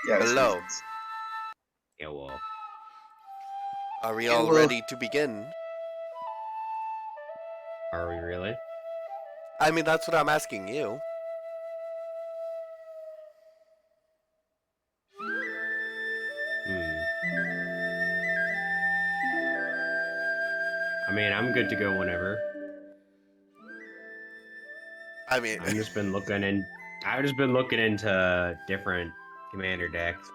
Yes. Hello. Yeah, well, Are we Yeah, all well- ready to begin? are we really? I mean, that's what I'm asking you. I mean, I'm good to go whenever. I mean, I've just been looking into different commander decks.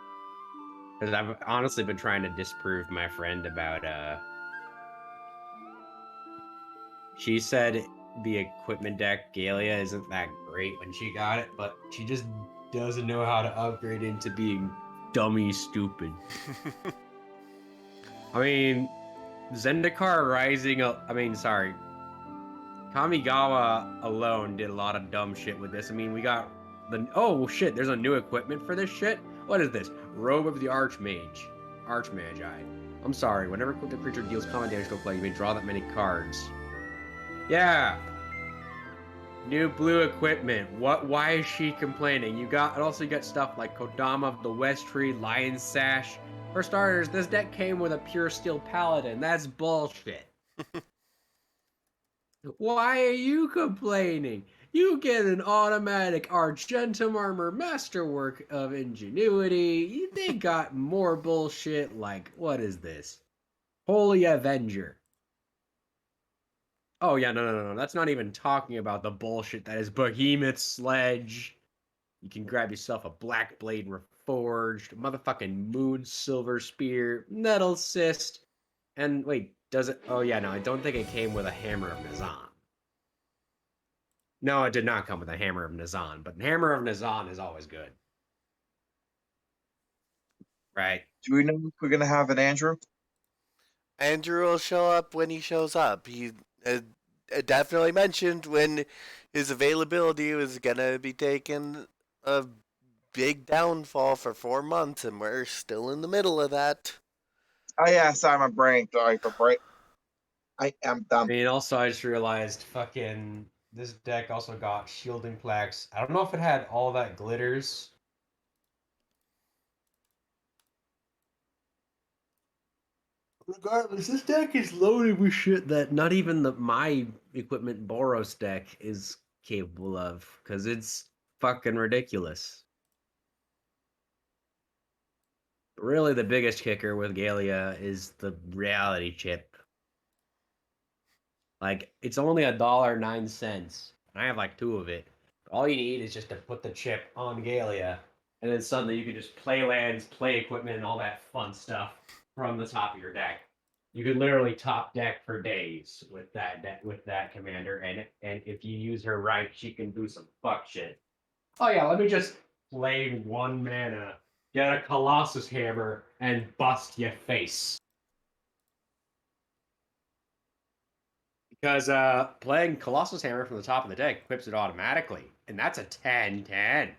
Because I've honestly been trying to disprove my friend about, she said the equipment deck Galia isn't that great when she got it, but she just doesn't know how to upgrade into being dummy stupid. I mean, Zendikar Rising, Kamigawa alone did a lot of dumb shit with this. I mean, we got oh shit, there's a new equipment for this shit? What is this? Robe of the Archmagi. I'm sorry, whenever the creature deals combat damage to a player, you may draw that many cards. Yeah. New blue equipment. Why is she complaining? You got stuff like Kodama of the West Tree, Lion Sash. For starters, this deck came with a pure steel paladin. That's bullshit. Why are you complaining? You get an automatic Argentum Armor Masterwork of Ingenuity. They got more bullshit like, what is this? Holy Avenger. Oh yeah, no. That's not even talking about the bullshit that is Behemoth Sledge. You can grab yourself a Black Blade Reforged, motherfucking Moon Silver Spear, Metal Cyst, and wait, does it? Oh yeah, no, I don't think it came with a Hammer of Nazan. No, it did not come with a Hammer of Nazan, but Hammer of Nazan is always good. Right. Do we know if we're gonna have an Andrew? Andrew will show up when he shows up. He definitely mentioned when his availability was gonna be taking a big downfall for 4 months, and we're still in the middle of that. Oh yeah, sorry, my brain. Sorry for break. I am I dumb. mean, also, I just realized fucking this deck also got Shielding Plaques. I don't know if it had all that glitters. Regardless, this deck is loaded with shit that not even my equipment Boros deck is capable of, because it's fucking ridiculous. Really, the biggest kicker with Galia is the reality chip. Like, it's only $1.09, and I have like 2 of it. All you need is just to put the chip on Galia, and then suddenly you can just play lands, play equipment, and all that fun stuff from the top of your deck. You could literally top deck for days with that commander, and if you use her right, she can do some fuck shit. Oh yeah, let me just play 1 mana, get a Colossus Hammer, and bust your face. Because playing Colossus Hammer from the top of the deck equips it automatically, and that's a 10/10.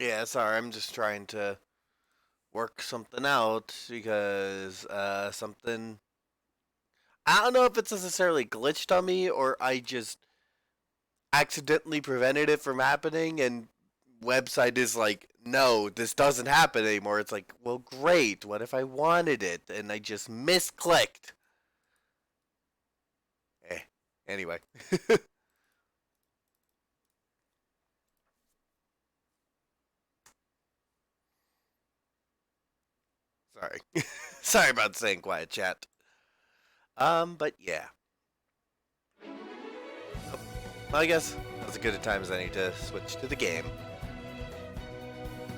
Yeah, sorry, I'm just trying to work something out because something. I don't know if it's necessarily glitched on me or I just accidentally prevented it from happening, and website is like, no, this doesn't happen anymore. It's like, well, great. What if I wanted it and I just misclicked? Anyway. Sorry. Sorry about saying quiet, chat. But yeah. Well, I guess that's as good a time as any to switch to the game.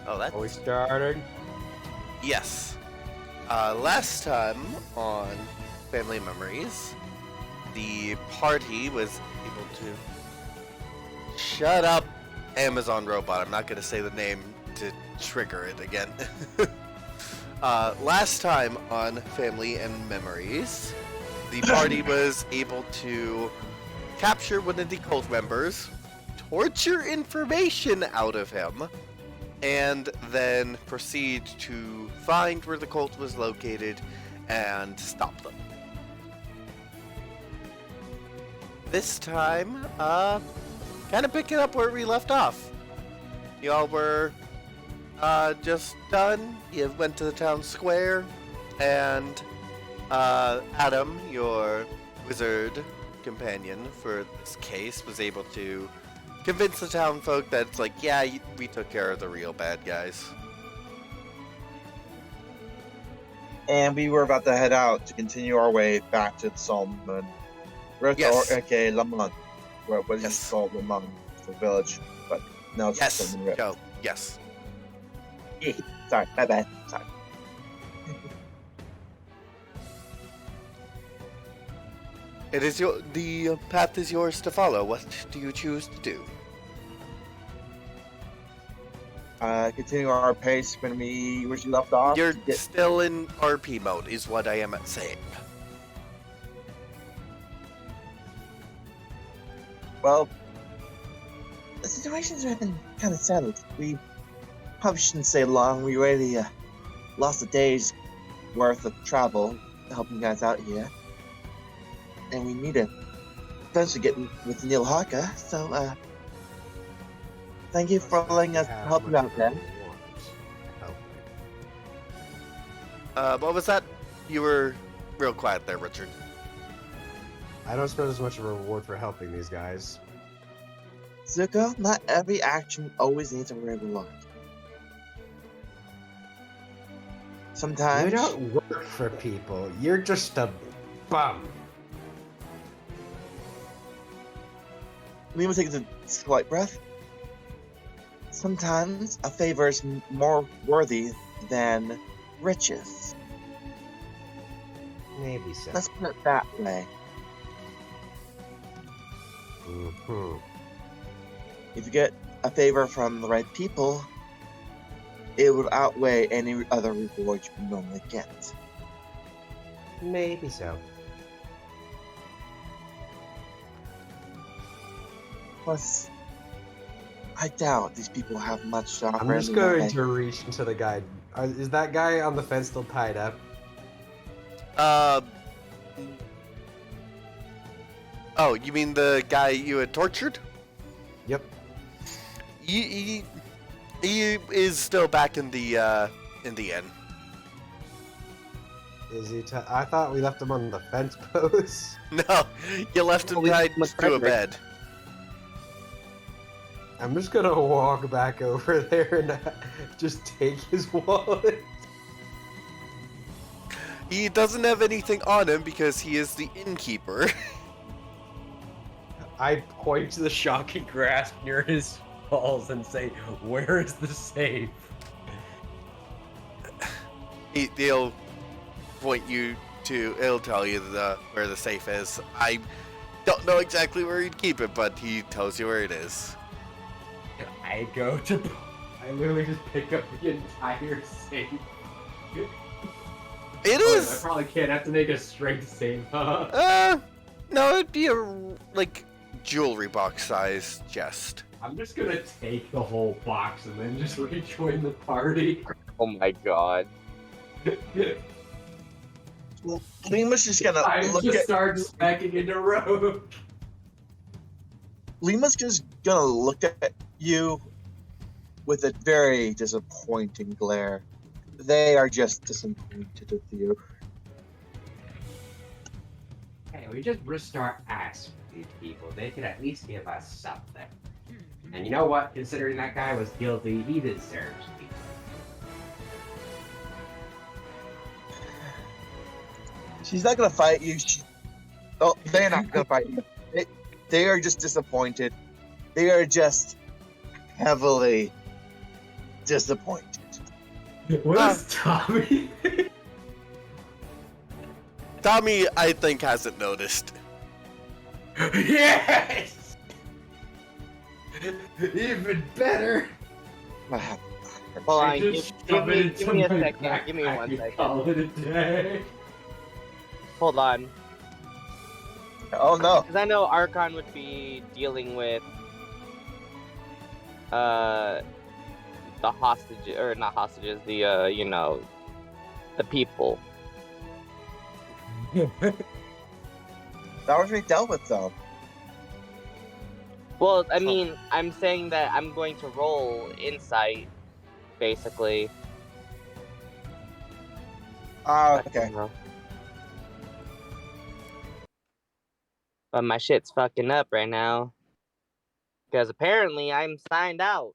Oh, that's... Are we starting? Yes. Last time on Family Memories, the party was able to... Shut up, Amazon Robot. I'm not going to say the name to trigger it again. Last time on Family and Memories, the party was able to capture one of the cult members, torture information out of him, and then proceed to find where the cult was located and stop them. this time, kind of picking up where we left off. Y'all were just done. You went to the town square, and Adam, your wizard companion for this case, was able to convince the town folk that it's like, yeah, we took care of the real bad guys. And we were about to head out to continue our way back to the Solomon. Yes. Or, okay, Lamont. What is Yes. it called? Lamont, the village. But now it's Yes. Solomon Rift. Yo, yes. Sorry, my bad. Sorry. The path is yours to follow. What do you choose to do? Continue our pace when we originally left off. You're to get- still in RP mode, is what I am saying. Well, the situation's been kind of settled. We probably shouldn't say long. We already lost a day's worth of travel helping you guys out here. And we need to eventually get with Neil Harker, so thank you for letting us help you out there. What was that? You were real quiet there, Richard. I don't suppose there's much of a reward for helping these guys. Zuko, not every action always needs a reward. Sometimes You don't work for people. You're just a bum. Lima takes a slight breath. Sometimes a favor is more worthy than riches. Maybe so. Let's put it that way. Mhm. If you get a favor from the right people, it would outweigh any other reward you would normally get. Maybe so. Plus, I doubt these people have much to offer. I'm just anyway. going to reach into the guy. Is that guy on the fence still tied up? Oh, you mean the guy you had tortured? Yep. He is still back in the inn. Is he? I thought we left him on the fence post. No, you left him We tied must to a Frederick. bed. I'm just gonna walk back over there and just take his wallet. He doesn't have anything on him because he is the innkeeper. I point to the shocking grasp near his balls and say, "Where is the safe?" He'll point you to. He'll tell you where the safe is. I don't know exactly where he'd keep it, but he tells you where it is. I literally just pick up the entire safe. It I is. probably can't have to make a strength save, huh? No, it'd be a jewelry box size chest. I'm just gonna take the whole box and then just rejoin the party. Oh my god. Lima's just gonna I look just at. start smacking into Rogue. Lima's just gonna look at you with a very disappointing glare. They are just disappointed with you. Hey, we just risked our ass with these people. They could at least give us something. And you know what? Considering that guy was guilty, he deserves to be. She's not gonna fight you. They're not gonna fight you. They are just disappointed. They are just heavily disappointed. What is Tommy? Tommy, I think, hasn't noticed. Yes! Even better! What happened? Hold I on, just give shove it into me a my second. Give me backpack one and second. Call it a day. Hold on. Oh no. Because I know Archon would be dealing with the hostages, or not hostages, the you know, the people. That was already dealt with though. Well, I mean, I'm saying that I'm going to roll insight, basically. Okay. But my shit's fucking up right now. Because apparently I'm signed out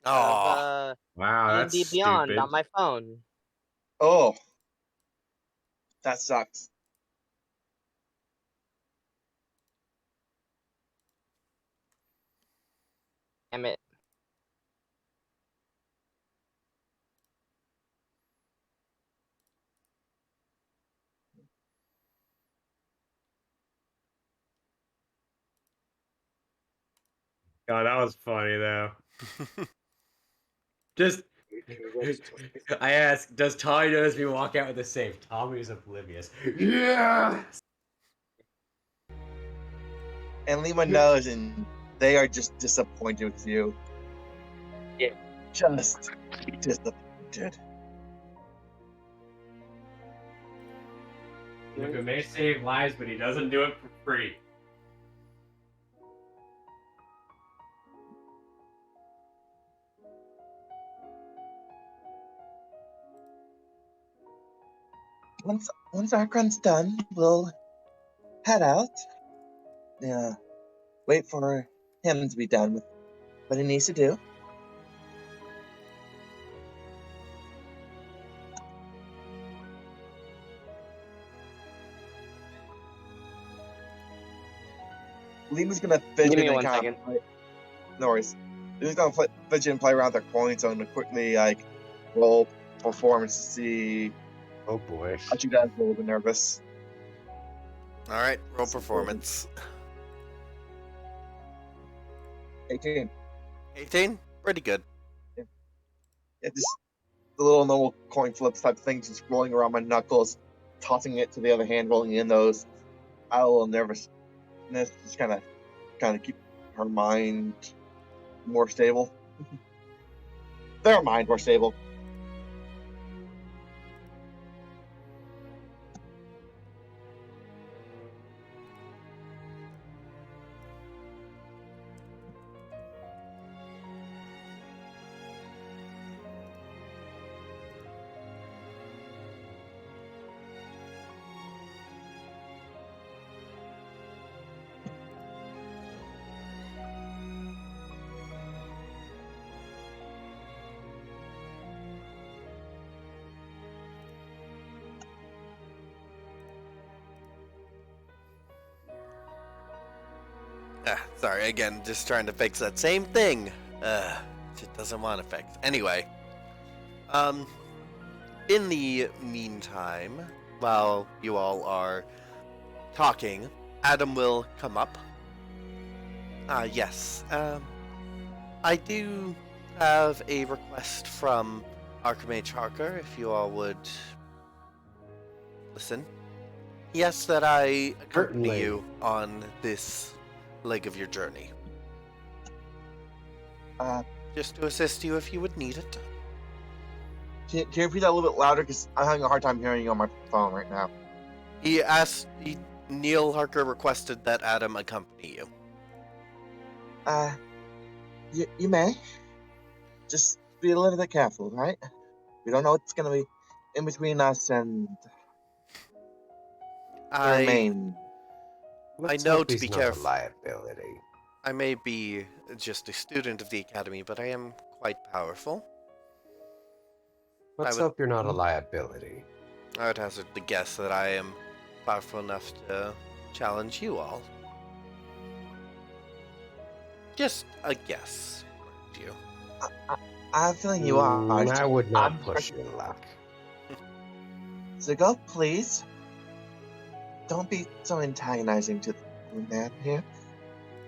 Oh, of Wow, that's D&D Beyond stupid. on my phone. Oh, that sucks. Damn it. God, that was funny though. Just, I asked, does Tommy notice me walk out with the safe? Tommy's oblivious. Yeah. And Lima knows, and they are just disappointed with you. Yeah. Just disappointed. Look, it may save lives, but he doesn't do it for free. Once Arkron's done, we'll head out. Yeah. Wait for him to be done with what he needs to do. Lima's gonna fidget Give me and one kind second. of play. No worries. Lima's gonna fidget and play around with their coins, so I'm gonna quickly roll performance to see Oh boy. how you guys are a little bit nervous. all right. Roll performance. 18. 18. Pretty good. Yeah, just the little normal coin flips type things, just rolling around my knuckles, tossing it to the other hand, rolling in those. I a little nervousness, just kind of keep her mind more stable. Their mind more stable. Sorry, again, just trying to fix that same thing. It doesn't want to fix. Anyway, in the meantime, while you all are talking, Adam will come up. Yes, I do have a request from Archmage Harker, if you all would listen. He asks that I accompany Certainly. you on this leg of your journey. Just to assist you if you would need it. Can you repeat that a little bit louder? Because I'm having a hard time hearing you on my phone right now. Neil Harker requested that Adam accompany you. You may. Just be a little bit careful, right? We don't know what's gonna be in between us and the remain. Let's know hope to he's be not careful. a liability. I may be just a student of the academy, but I am quite powerful. Let's would- hope you're not a liability. I would hazard the guess that I am powerful enough to challenge you all. Just a guess, mind you. I have a feeling you are. I would not I'm- push your luck. So go, please. Don't be so antagonizing to the man here.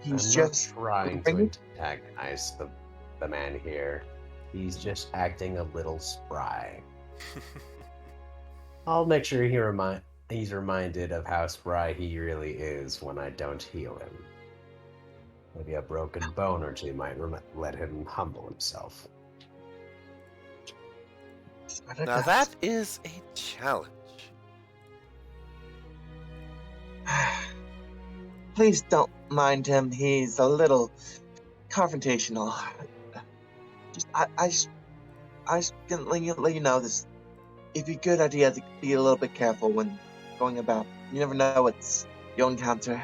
He's I'm just not trying to bring it- antagonize the man here. He's just acting a little spry. I'll make sure he's reminded of how spry he really is when I don't heal him. Maybe a broken bone or two might let him humble himself. Now that is a challenge. please don't mind him. He's a little confrontational. I just gonna let you know this. It'd be a good idea to be a little bit careful when going about. You never know what you'll encounter.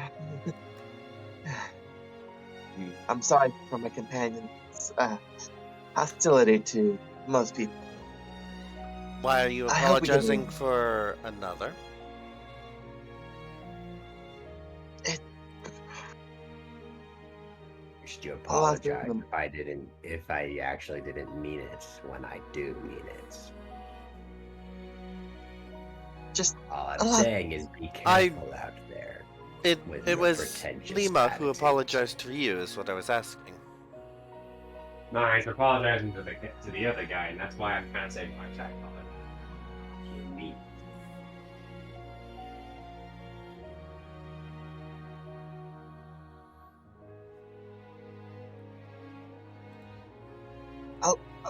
I'm sorry for my companion's hostility to most people. Why are you I hope we get apologizing along. for another? Should you I'll ask apologize them. if I actually didn't mean it when I do mean it? Just All I'm I'll ask- saying is be careful out there. With It your was pretentious Lima who attitudes. apologized to you, is what I was asking. No, he's apologizing to the other guy, and that's why I'm kind of saying my attack on it. You mean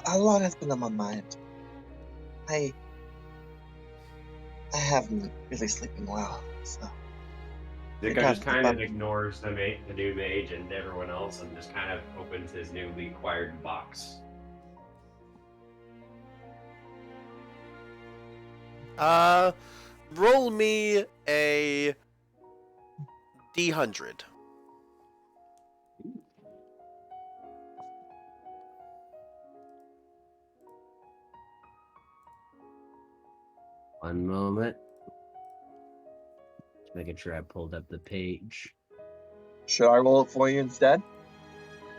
a lot has been on my mind. I haven't really sleeping well, so The I guy got just kind of the- ignores the new mage and everyone else, and just kind of opens his newly acquired box. Roll me a D100. one moment? Just making sure I pulled up the page. Should I roll it for you instead?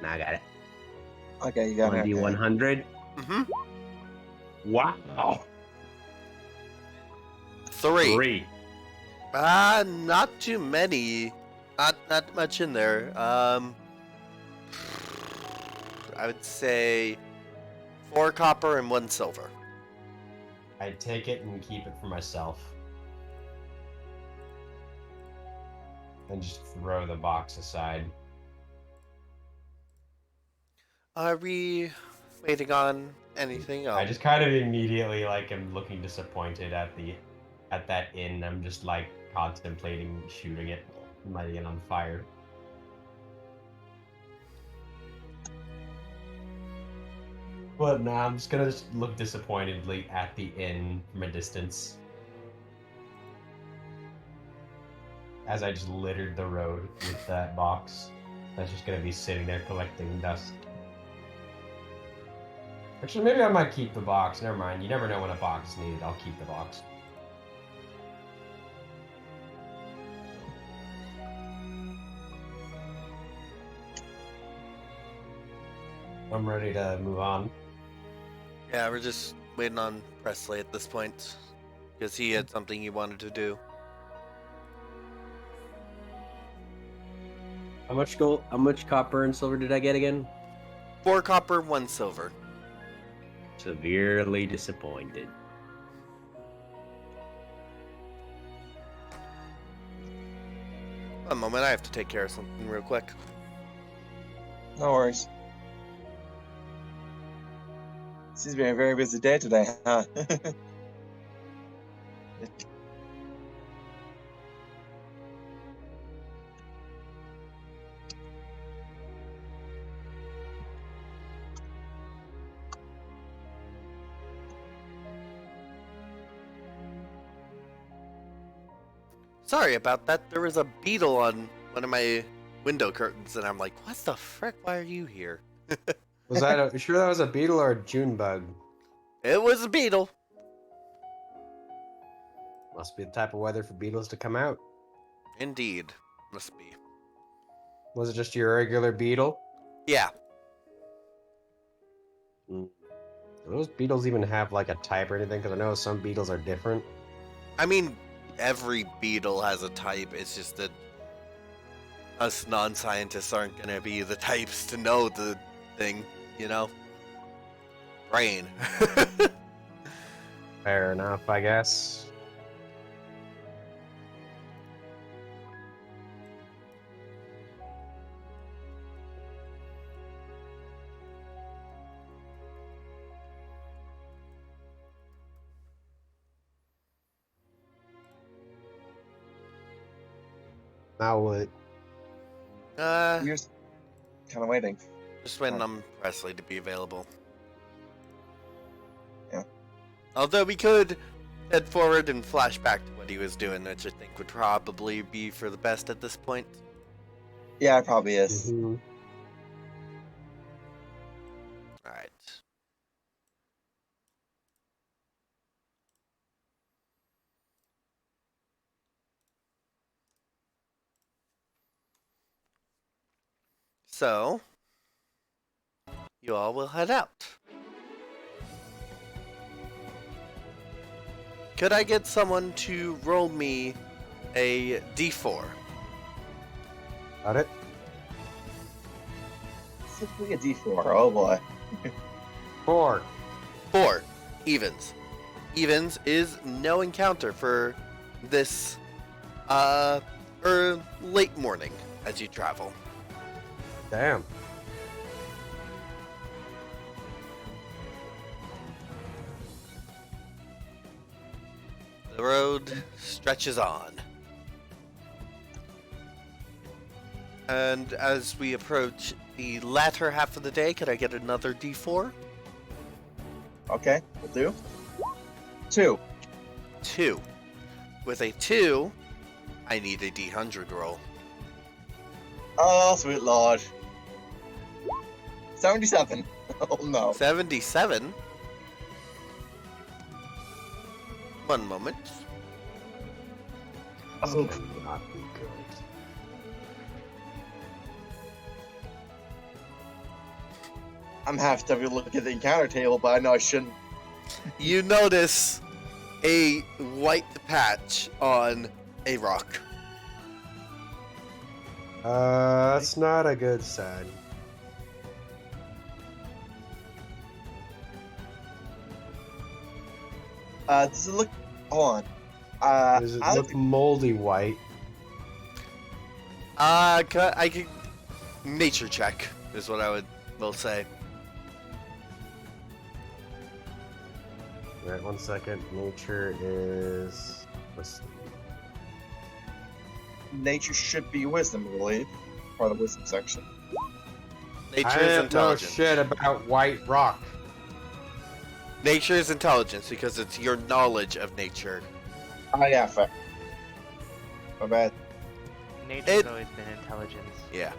Now I got it. Okay, you got it. 1D100. Mm-hmm. Wow. 3. Not too many. Not much in there. I would say 4 copper and 1 silver. I take it and keep it for myself. And just throw the box aside. Are we waiting on anything else? I just kind of immediately am looking disappointed at that inn. I'm just contemplating shooting it, lighting it on fire. But nah, I'm just gonna look disappointedly at the inn from a distance. As I just littered the road with that box. That's just gonna be sitting there collecting dust. Actually, maybe I might keep the box. Never mind. You never know when a box is needed. I'll keep the box. I'm ready to move on. Yeah, we're just waiting on Presley at this point. Because he had something he wanted to do. How much gold? How much copper and silver did I get again? 4 copper, 1 silver. Severely disappointed. One moment, I have to take care of something real quick. No worries. This has been a very busy day today, huh? Sorry about that. There was a beetle on one of my window curtains, and I'm like, what the frick? Why are you here? Was that sure that was a beetle or a June bug? It was a beetle. Must be the type of weather for beetles to come out. Indeed. Must be. Was it just your regular beetle? Yeah. Do those beetles even have a type or anything? Because I know some beetles are different. I mean, every beetle has a type. It's just that us non-scientists aren't going to be the types to know the thing, you know? Brain. Fair enough, I guess. Now what? Uh, You're kind of waiting. just waiting on Presley to be available. Yeah. Although we could head forward and flash back to what he was doing, which I think would probably be for the best at this point. Yeah, it probably is. Mhm. Alright. So, you all will head out. Could I get someone to roll me a d4? Got it? Simply a D4. Oh boy. 4. 4. Evens. Evens is no encounter for this, late morning as you travel. Damn. The road stretches on. And as we approach the latter half of the day, could I get another d4? Okay, will do. 2. 2. With a 2, I need a d100 roll. Oh, sweet lord. 77. Oh no. 77? One moment. Oh, Would not be good. I'm half to look at the encounter table, but I know I shouldn't. You notice a white patch on a rock. That's not a good sign. Does it look? Hold on. Does it I look moldy white? I could nature check is what I will say. Alright, 1 second. Nature is. Let's see. nature should be wisdom, I believe, for the wisdom section. Nature I is don't know intelligence. shit about white rock. Nature is intelligence because it's your knowledge of nature. Oh yeah, fair. My bad. Nature's always been intelligence. Yeah.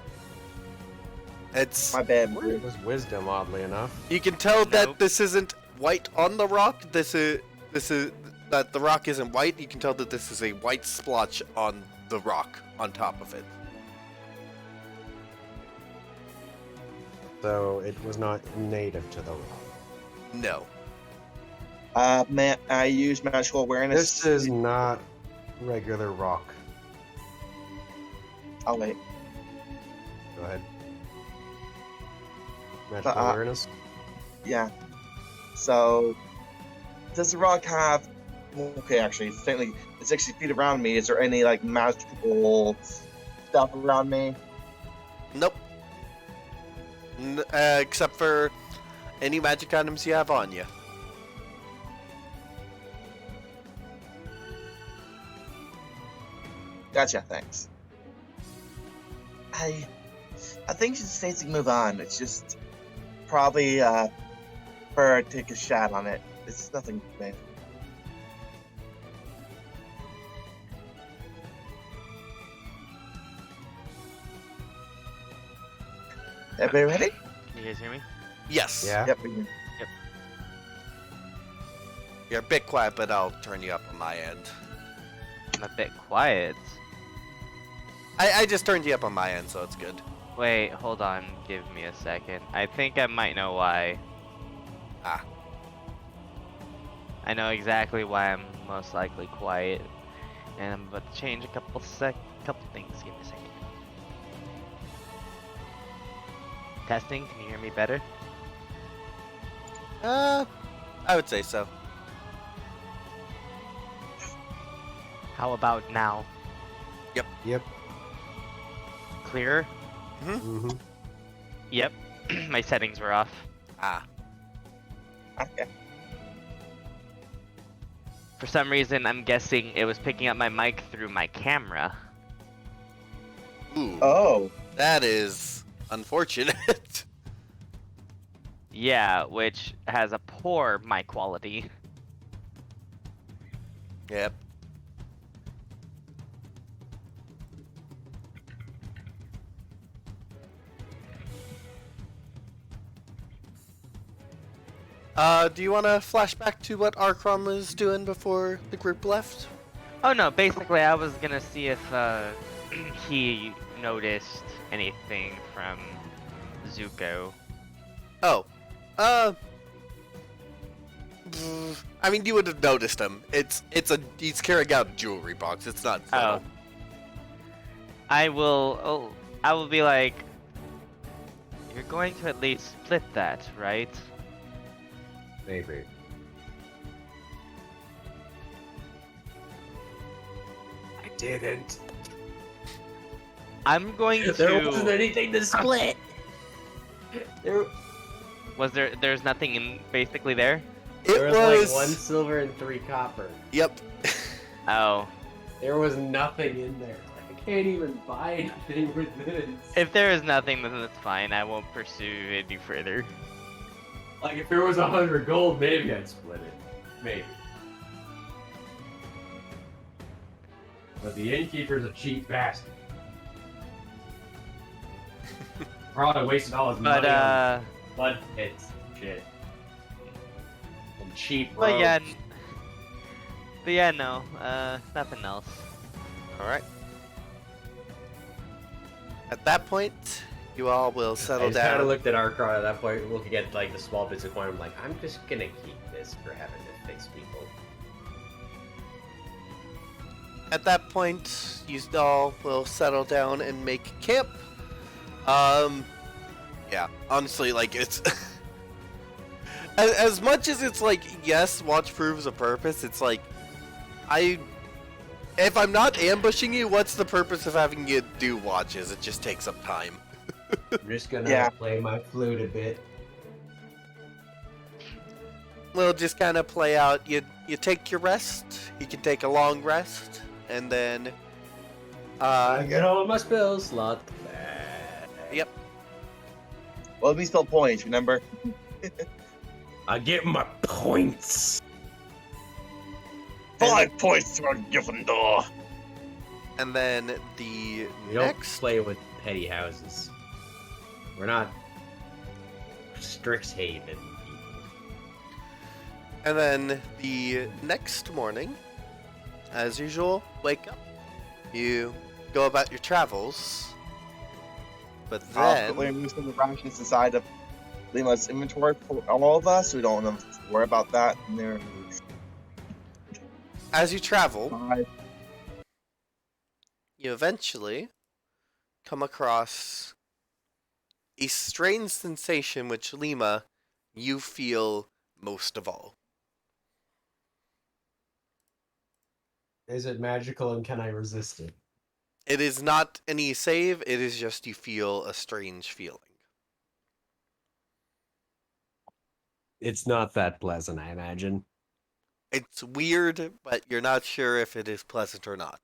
It's My bad. It was wisdom, oddly enough. you can tell that Nope. this isn't white on the rock. This is that the rock isn't white. You can tell that this is a white splotch on the rock on top of it. So it was not native to the rock. No. Man, I use magical awareness. This is not regular rock. Oh wait. Go ahead. Magical Uh, awareness. Yeah. So, does the rock have? Okay, actually, it's technically it's 60 feet around me. Is there any like magical stuff around me? Nope. Except for any magic items you have on you. Gotcha. Thanks. I think it's safe to move on. It's just probably for take a shot on it. It's nothing bad. Everybody ready? Can you guys hear me? Yes. Yeah. Yep. we- You're a bit quiet, but I'll turn you up on my end. I'm a bit quiet. I just turned you up on my end, so it's good. Wait, hold on. Give me a second. I think I might know why. Ah. I know exactly why I'm most likely quiet. And I'm about to change a couple things. Give me a second. Testing, can you hear me better? I would say so. How about now? Yep. Clearer? Mm-hmm. Yep. My settings were off. Ah. Okay. For some reason, I'm guessing it was picking up my mic through my camera. Ooh. Oh, That is unfortunate. Yeah, which has a poor mic quality. Yep. Do you want to flash back to what Archon was doing before the group left? Oh no, basically I was gonna see if he noticed anything from Zuko. Oh, I mean, you would have noticed him. He's carrying out a jewelry box. It's not metal. I will be like, you're going to at least split that, right? Maybe. I didn't. I'm going to. There wasn't anything to split. There's nothing in basically there? There was like 1 silver and 3 copper. Yep. Oh. There was nothing in there. Like, I can't even buy anything with this. If there is nothing, then that's fine. I won't pursue any further. Like, if there was 100 gold, maybe I'd split it. Maybe. But the innkeeper's a cheap bastard. Probably wasted all his money on blood pits and shit. And cheap robes. But yeah, no. Nothing else. Alright. At that point, you all will I settle just kind down. of looked at Archon at that point, looking at like the small bits of coin. I'm like, I'm just gonna keep this for having to fix people. At that point, you all will settle down and make camp. Yeah, honestly, like, it's... as much as it's like, yes, watch proves a purpose, it's like, if I'm not ambushing you, what's the purpose of having you do watches? It just takes up time. I'm just gonna play my flute a bit. We'll just kind of play out, you take your rest, you can take a long rest, and then, I get all of my spells slot. Yep. Well, we spell points, remember? I get my points. 5 points to a Gryffindor. And then the We don't next... play with petty houses. We're not Strixhaven. And then the next morning, as usual, wake up. You go about your travels. But then... We're moving the rations inside of Lima's inventory for all of us. We don't have to worry about that. And there's as you travel, 5. you eventually come across a strange sensation which, Lima, you feel most of all. Is it magical and can I resist it? It is not any save, it is just you feel a strange feeling. It's not that pleasant, I imagine. It's weird, but you're not sure if it is pleasant or not.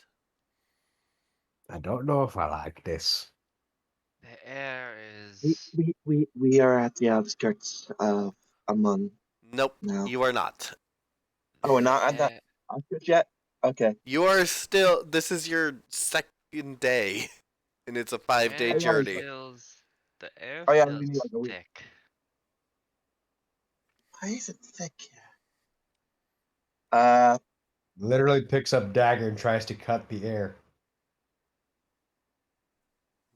I don't know if I like this. The air is. We are at the outskirts of Amun Nope, now. you are not. Oh, we're not at the outskirts yet? Okay. You are still... This is your second day, and it's a 5-day air journey. The air Oh, yeah, I feels mean, like a week. thick. Why is it thick here? Literally picks up dagger and tries to cut the air.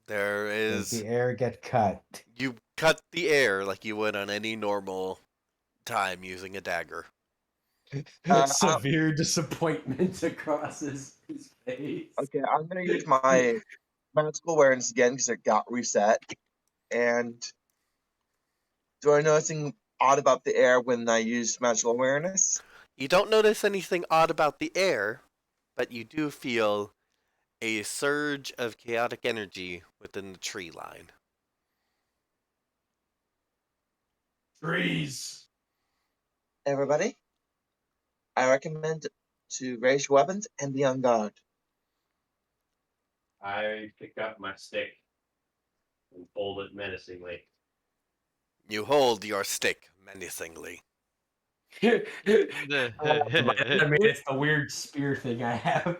There Does is... the air get cut? You cut the air like you would on any normal time using a dagger. Severe disappointment across his face. Okay, I'm gonna use my magical awareness again because it got reset. And do I know anything odd about the air when I use magical awareness? You don't notice anything odd about the air, but you do feel a surge of chaotic energy within the tree line. Trees. Everybody, I recommend to raise your weapons and be on guard. I pick up my stick. and fold it menacingly. You hold your stick menacingly. I mean, it's the weird spear thing I have. I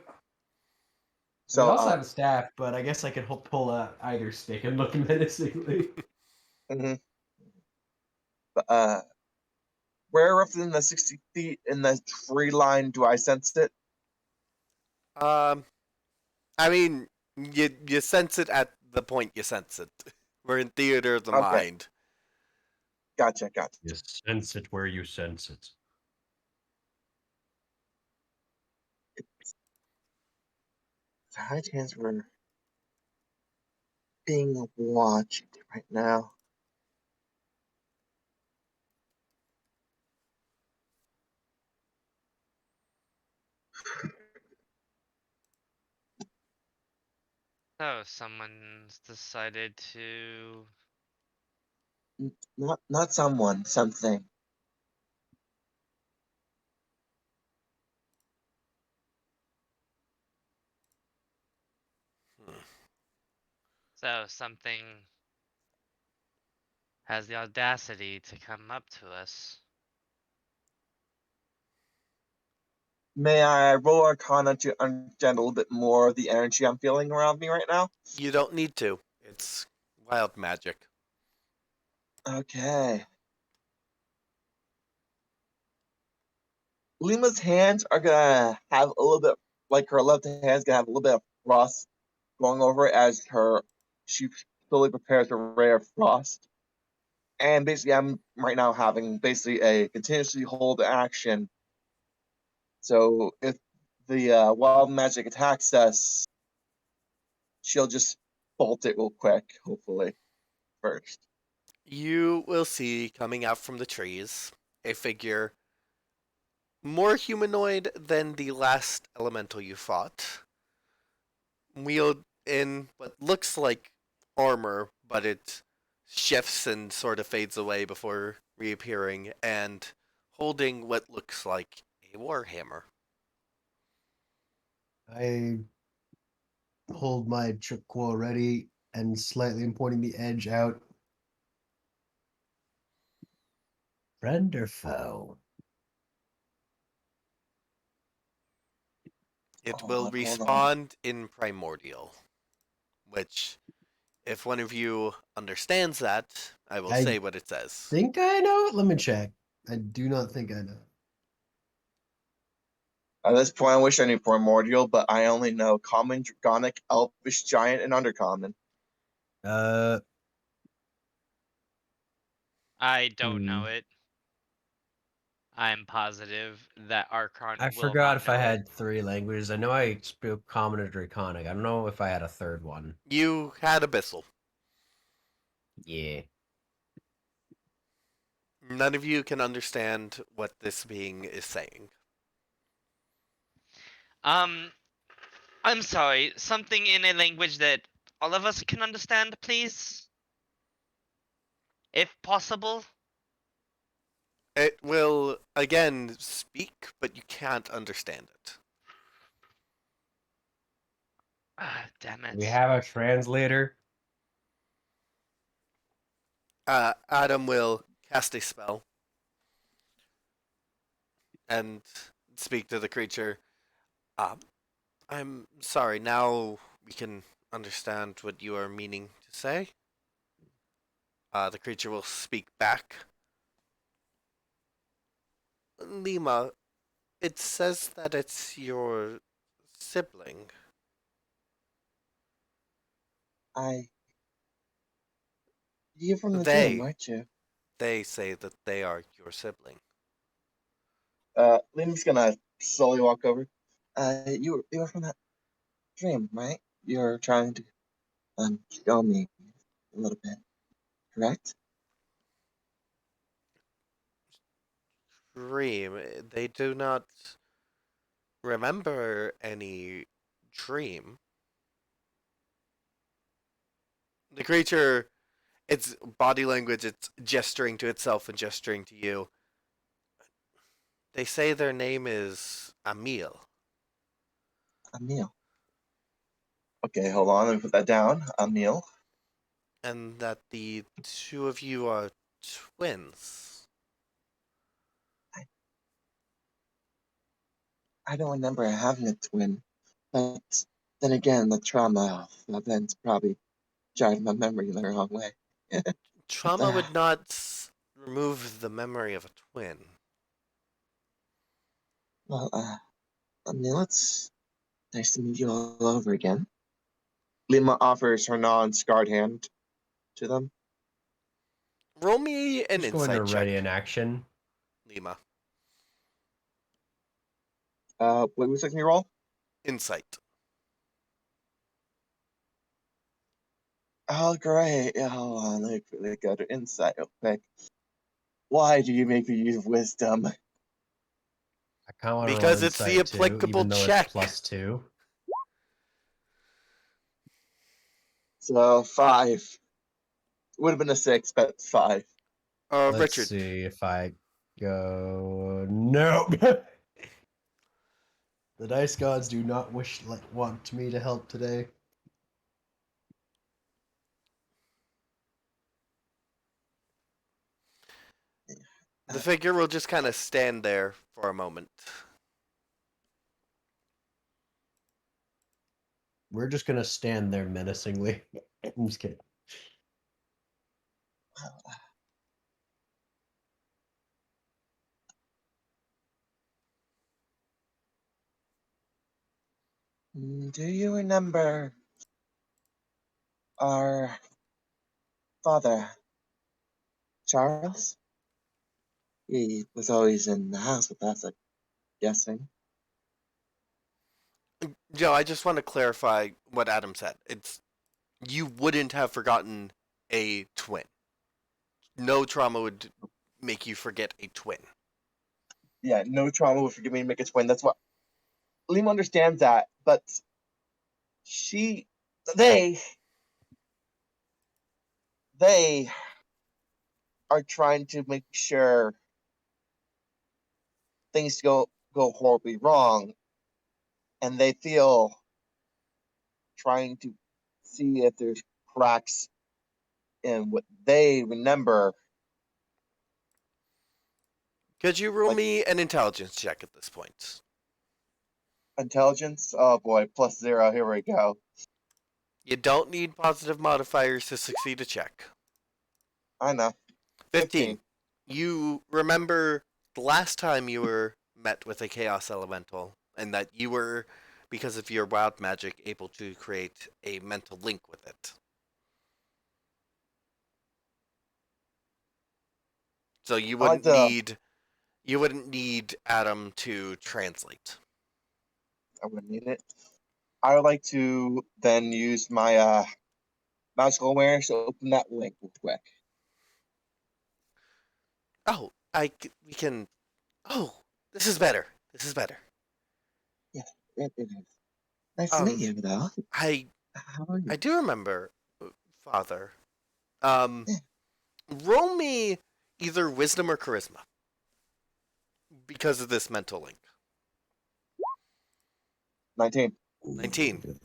So, also have a staff, but I guess I could pull out either stick and look menacingly. mhm. But, where roughly in the 60 feet in the tree line do I sense it? I mean, you sense it at the point you sense it. We're in theater of the Okay. mind. Gotcha. You sense it where you sense it. There's a high chance we're being watched right now. So someone's decided to. Not someone, something. So something has the audacity to come up to us. May I roll Arcana to understand a little bit more of the energy I'm feeling around me right now? You don't need to. It's wild magic. Okay. Lima's hands are gonna have a little bit, like her left hand's gonna have a little bit of frost going over it as she slowly prepares her ray of frost. And basically, I'm right now having basically a continuously hold action. So if the wild magic attacks us, she'll just bolt it real quick, hopefully, first. You will see coming out from the trees a figure more humanoid than the last elemental you fought, wheeled in what looks like armor, but it shifts and sort of fades away before reappearing, and holding what looks like a warhammer. I hold my Chukwa ready and slightly pointing the edge out. Friend or foe? It Hold will on. respond in primordial, which, if one of you understands that, I will I say what it says. Think I know it? Let me check. I do not think I know. At this point, I wish I knew Primordial, but I only know Common, Draconic, Elvish, Giant, and Undercommon. I don't know it. I'm positive that Archon I will forgot not if I know it. had 3 languages. I know I spoke Common or Draconic. I don't know if I had a third one. You had Abyssal. Yeah. None of you can understand what this being is saying. I'm sorry. Something in a language that all of us can understand, please? If possible? It will, again, speak, but you can't understand it. Ah, damn it. We have a translator. Adam will cast a spell and speak to the creature. I'm sorry, now we can understand what you are meaning to say. The creature will speak back. Lima, it says that it's your sibling. You're from the They. dream, aren't you? They say that they are your sibling. Liam's gonna slowly walk over. You were from that dream, right? You're trying to show me a little bit, correct? Dream. They do not remember any dream. The creature, its body language, it's gesturing to itself and gesturing to you. They say their name is Emil. Emil. Okay, hold on. Let me put that down. Emil. and that the two of you are twins. I don't remember having a twin, but then again, the trauma of events probably jarred my memory in the wrong way. Trauma would not remove the memory of a twin. Well, I mean, it's nice to meet you all over again. Lima offers her non-scarred hand to them. Roll me an Just going to insight check, ready in action. Lima. What was it? Can you roll? Insight. Oh, great. Yeah, hold on. Let me quickly go to insight real quick. Why do you make me use wisdom? I kind of want to roll Because it's the insight too, applicable even though check. it's +2. So 5. Would have been a 6, but 5. Let's Richard. see if I go. Nope. The dice gods do not want me to help today. The figure will just kind of stand there for a moment. We're just gonna stand there menacingly. I'm just kidding. Do you remember our father, Charles? He was always in the house with us, I'm guessing. Joe, I just want to clarify what Adam said. It's you wouldn't have forgotten a twin. No trauma would make you forget a twin. Yeah, no trauma would forgive me to make a twin. That's what Lima understands that, but they are trying to make sure things go horribly wrong, and they feel trying to see if there's cracks in what they remember. Could you roll Like- me an intelligence check at this point? Intelligence? Oh boy, +0. Here we go. You don't need positive modifiers to succeed a check. I know. 15. You remember the last time you were met with a chaos elemental, and that you were, because of your wild magic, able to create a mental link with it. So you wouldn't need Adam to translate. I wouldn't need it. I would like to then use my magical awareness to open that link real quick. Oh, we can. Oh, this is better. This is better. It is. Nice to meet you, though. I How are you? I do remember, Father. Yeah. Roll me either wisdom or charisma because of this mental link. 19. 19.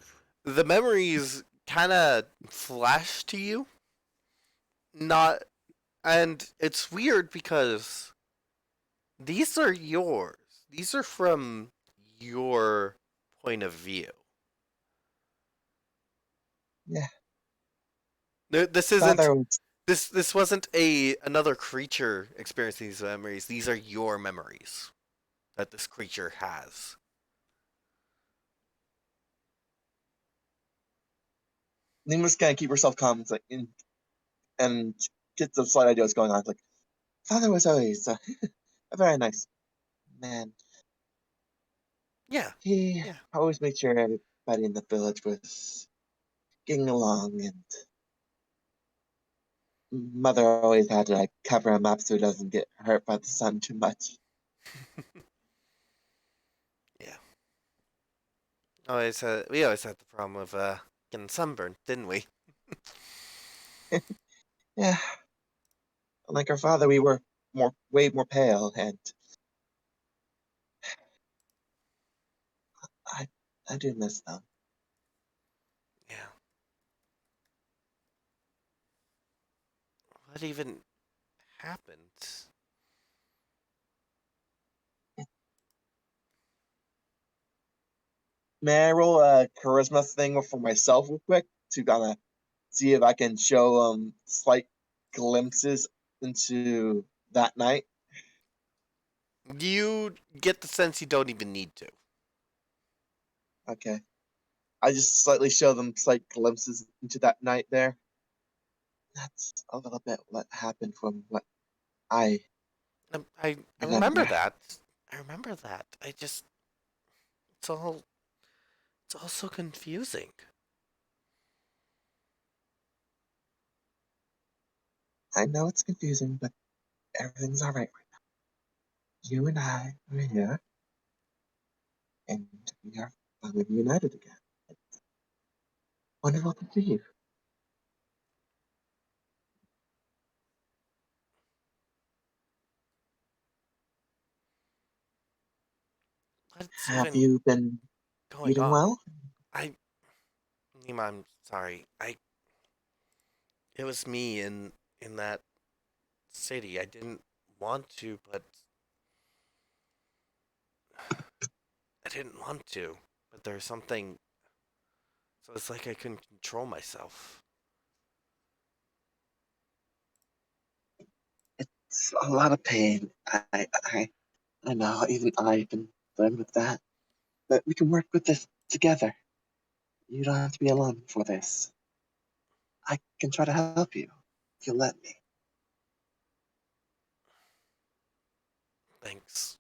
The memories kind of flash to you. Not, and it's weird because these are yours. These are from your point of view. Yeah. This isn't. Father was This wasn't another creature experiencing these memories. These are your memories that this creature has. Lima's gonna keep herself calm. It's like, and get the slight idea what's going on. It's like, Father was always a very nice man. Yeah. He Yeah. always made sure everybody in the village was getting along, and Mother always had to like cover him up so he doesn't get hurt by the sun too much. Yeah. We always had the problem of getting sunburned, didn't we? Yeah. Like our father, we were way more pale, and I do miss them. Yeah. what even happened? May I roll a charisma thing for myself real quick to kind of see if I can show slight glimpses into that night? You get the sense you don't even need to. Okay. I just slightly show them slight glimpses into that night there. That's a little bit what happened from what I I remember remember. that. I remember that. I just it's all so confusing. I know it's confusing, but everything's all right now. You and I are here, and we are finally reunited again. It's wonderful to see you. What's Have even you been going eating on? well? Nima, I'm sorry. It was me in that city. I didn't want to, but I didn't want to. But there's something. So it's like I couldn't control myself. It's a lot of pain. I know. Even I've been dealing with that. But we can work with this together. You don't have to be alone for this. I can try to help you if you let me. Thanks.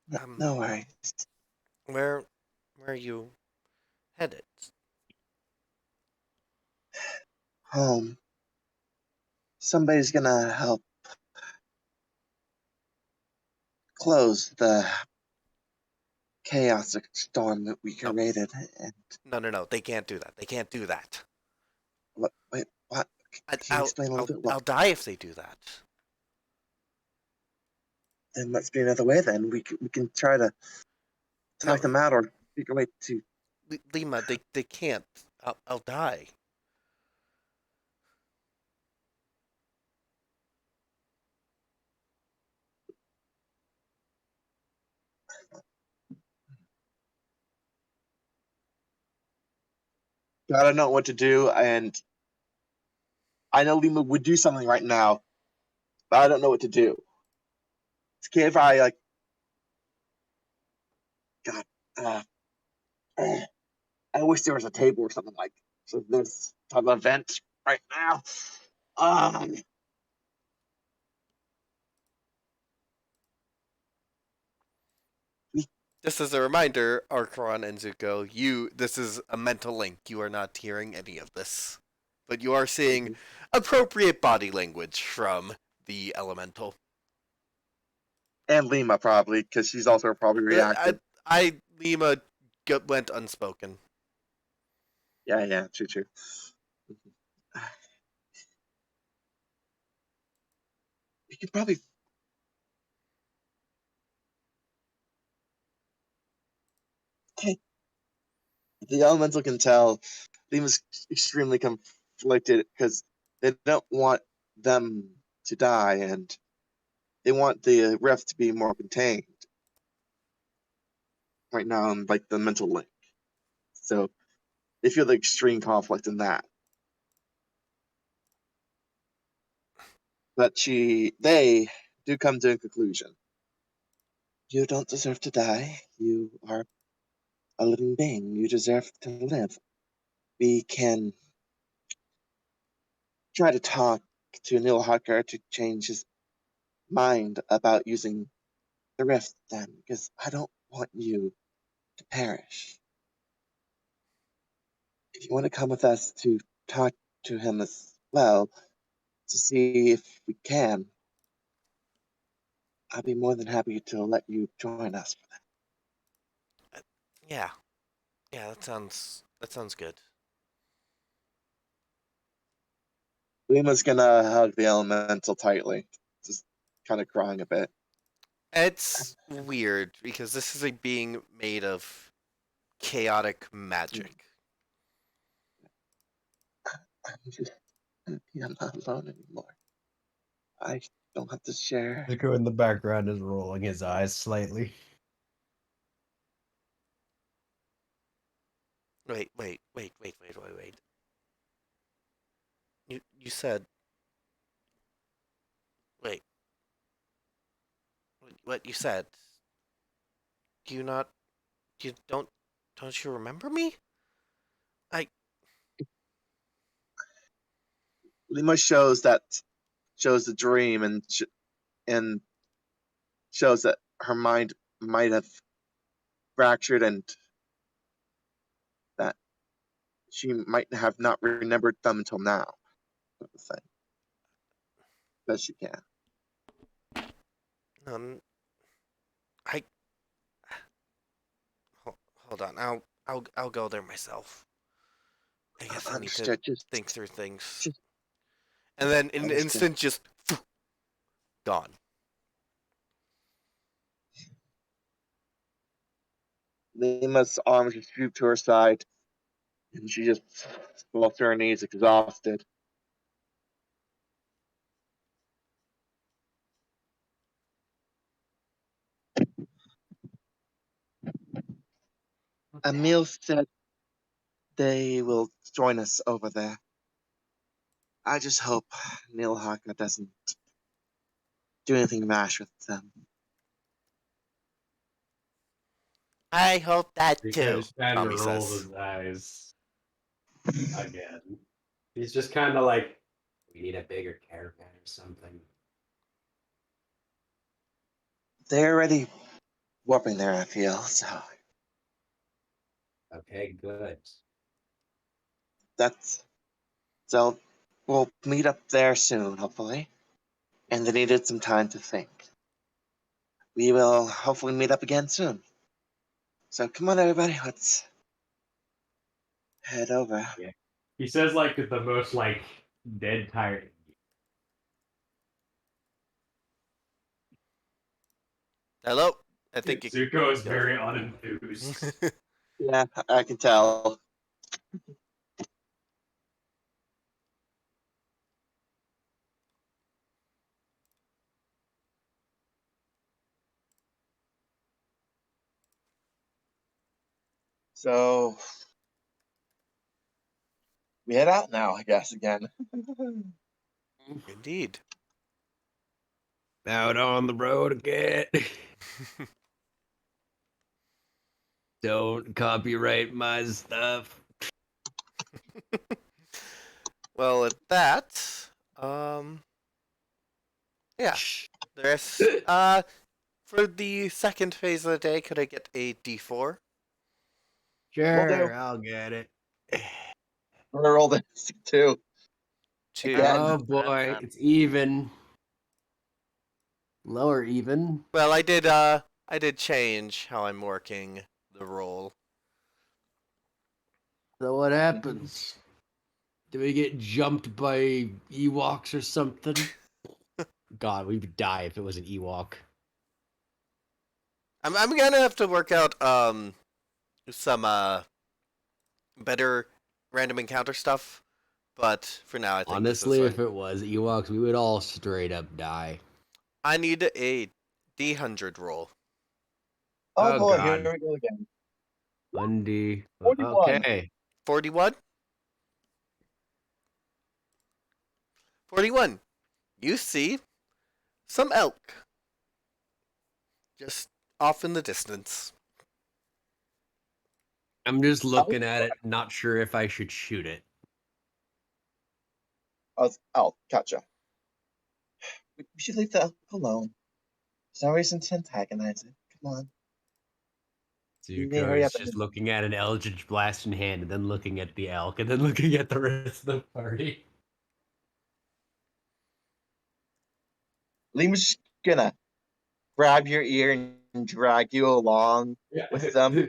No, no worries. Where are you headed? Home. Somebody's gonna help close the chaotic storm that we No, created. And no. They can't do that. They can't do that. wait, what? I, Can you explain a little bit? What? I'll die if they do that. There must be another way. Then we can try to No, talk them out or figure a way to. Lima, they can't. I'll die. Gotta know what to do, and I know Lima would do something right now, but I don't know what to do. It's okay if I like. God, uh, I wish there was a table or something like so this type of event right now. Um, Just as a reminder, Archon and Zuko, this is a mental link. You are not hearing any of this. But you are seeing appropriate body language from the elemental. and Lima probably because she's also probably reacted. Lima went unspoken. Yeah, true. We could probably. Okay. The elemental can tell Lima's extremely conflicted because they don't want them to die and they want the rift to be more contained right now in like the mental link. So they feel the extreme conflict in that. But they do come to a conclusion. You don't deserve to die. You are a living being. You deserve to live. We can try to talk to Neil Hucker to change his mind about using the rift then, because I don't want you to perish. If you want to come with us to talk to him as well, to see if we can, I'd be more than happy to let you join us for that. Yeah, that sounds good. Lima's gonna hug the elemental tightly, just kind of crying a bit. It's weird because this is a being made of chaotic magic. I'm not alone anymore. I don't have to share. Zuko in the background is rolling his eyes slightly. Wait. You said. Wait. What you said? Do you not? You don't? Don't you remember me? Lima shows the dream and shows that her mind might have fractured and that she might have not remembered them until now. Sort of thing. Best she can. I hold on. I'll go there myself. I guess I need to Understood. Just think through things. just- And then in an understood. instant, just gone. Lima's arms just droop to her side, and she just falls to her knees, exhausted. Emil said they will join us over there. I just hope Neil Haka doesn't do anything rash with them. I hope that too. Because kind Tommy of rolls says. his eyes again. He's just kind of like, we need a bigger caravan or something. They're already warping there, I feel, Okay, good. so we'll meet up there soon, hopefully. And they needed some time to think. We will hopefully meet up again soon. So come on, everybody, let's head over. He says like the most like dead tired. Hello. I think you. Zuko is very unenthused. Yeah, I can tell. So we head out now, I guess, again. Indeed. Out on the road again. Don't copyright my stuff. Well, at that, yeah. The rest, for the second phase of the day, could I get a D4? Sure, I'll get it. We're rolled in 2. Two. Again. Oh boy, it's even. Lower even. Well, I did change how I'm working the roll. So what happens? Do we get jumped by Ewoks or something? God, we would die if it was an Ewok. I'm gonna have to work out some better random encounter stuff, but for now I think Honestly, this is if it was Ewoks, we would all straight up die. I need a D100 roll. Oh, Oh, boy, God. here we go again. 1D. 41. Okay. 41. 41. You see some elk just off in the distance. I'm just looking at it, not sure if I should shoot it. Oh, gotcha. We should leave the elk alone. There's no reason to antagonize it. Come on. You may Zuko hurry is up just and- looking at an Eldritch Blast in hand, and then looking at the elk, and then looking at the rest of the party. Lima's just gonna grab your ear and drag you along with them.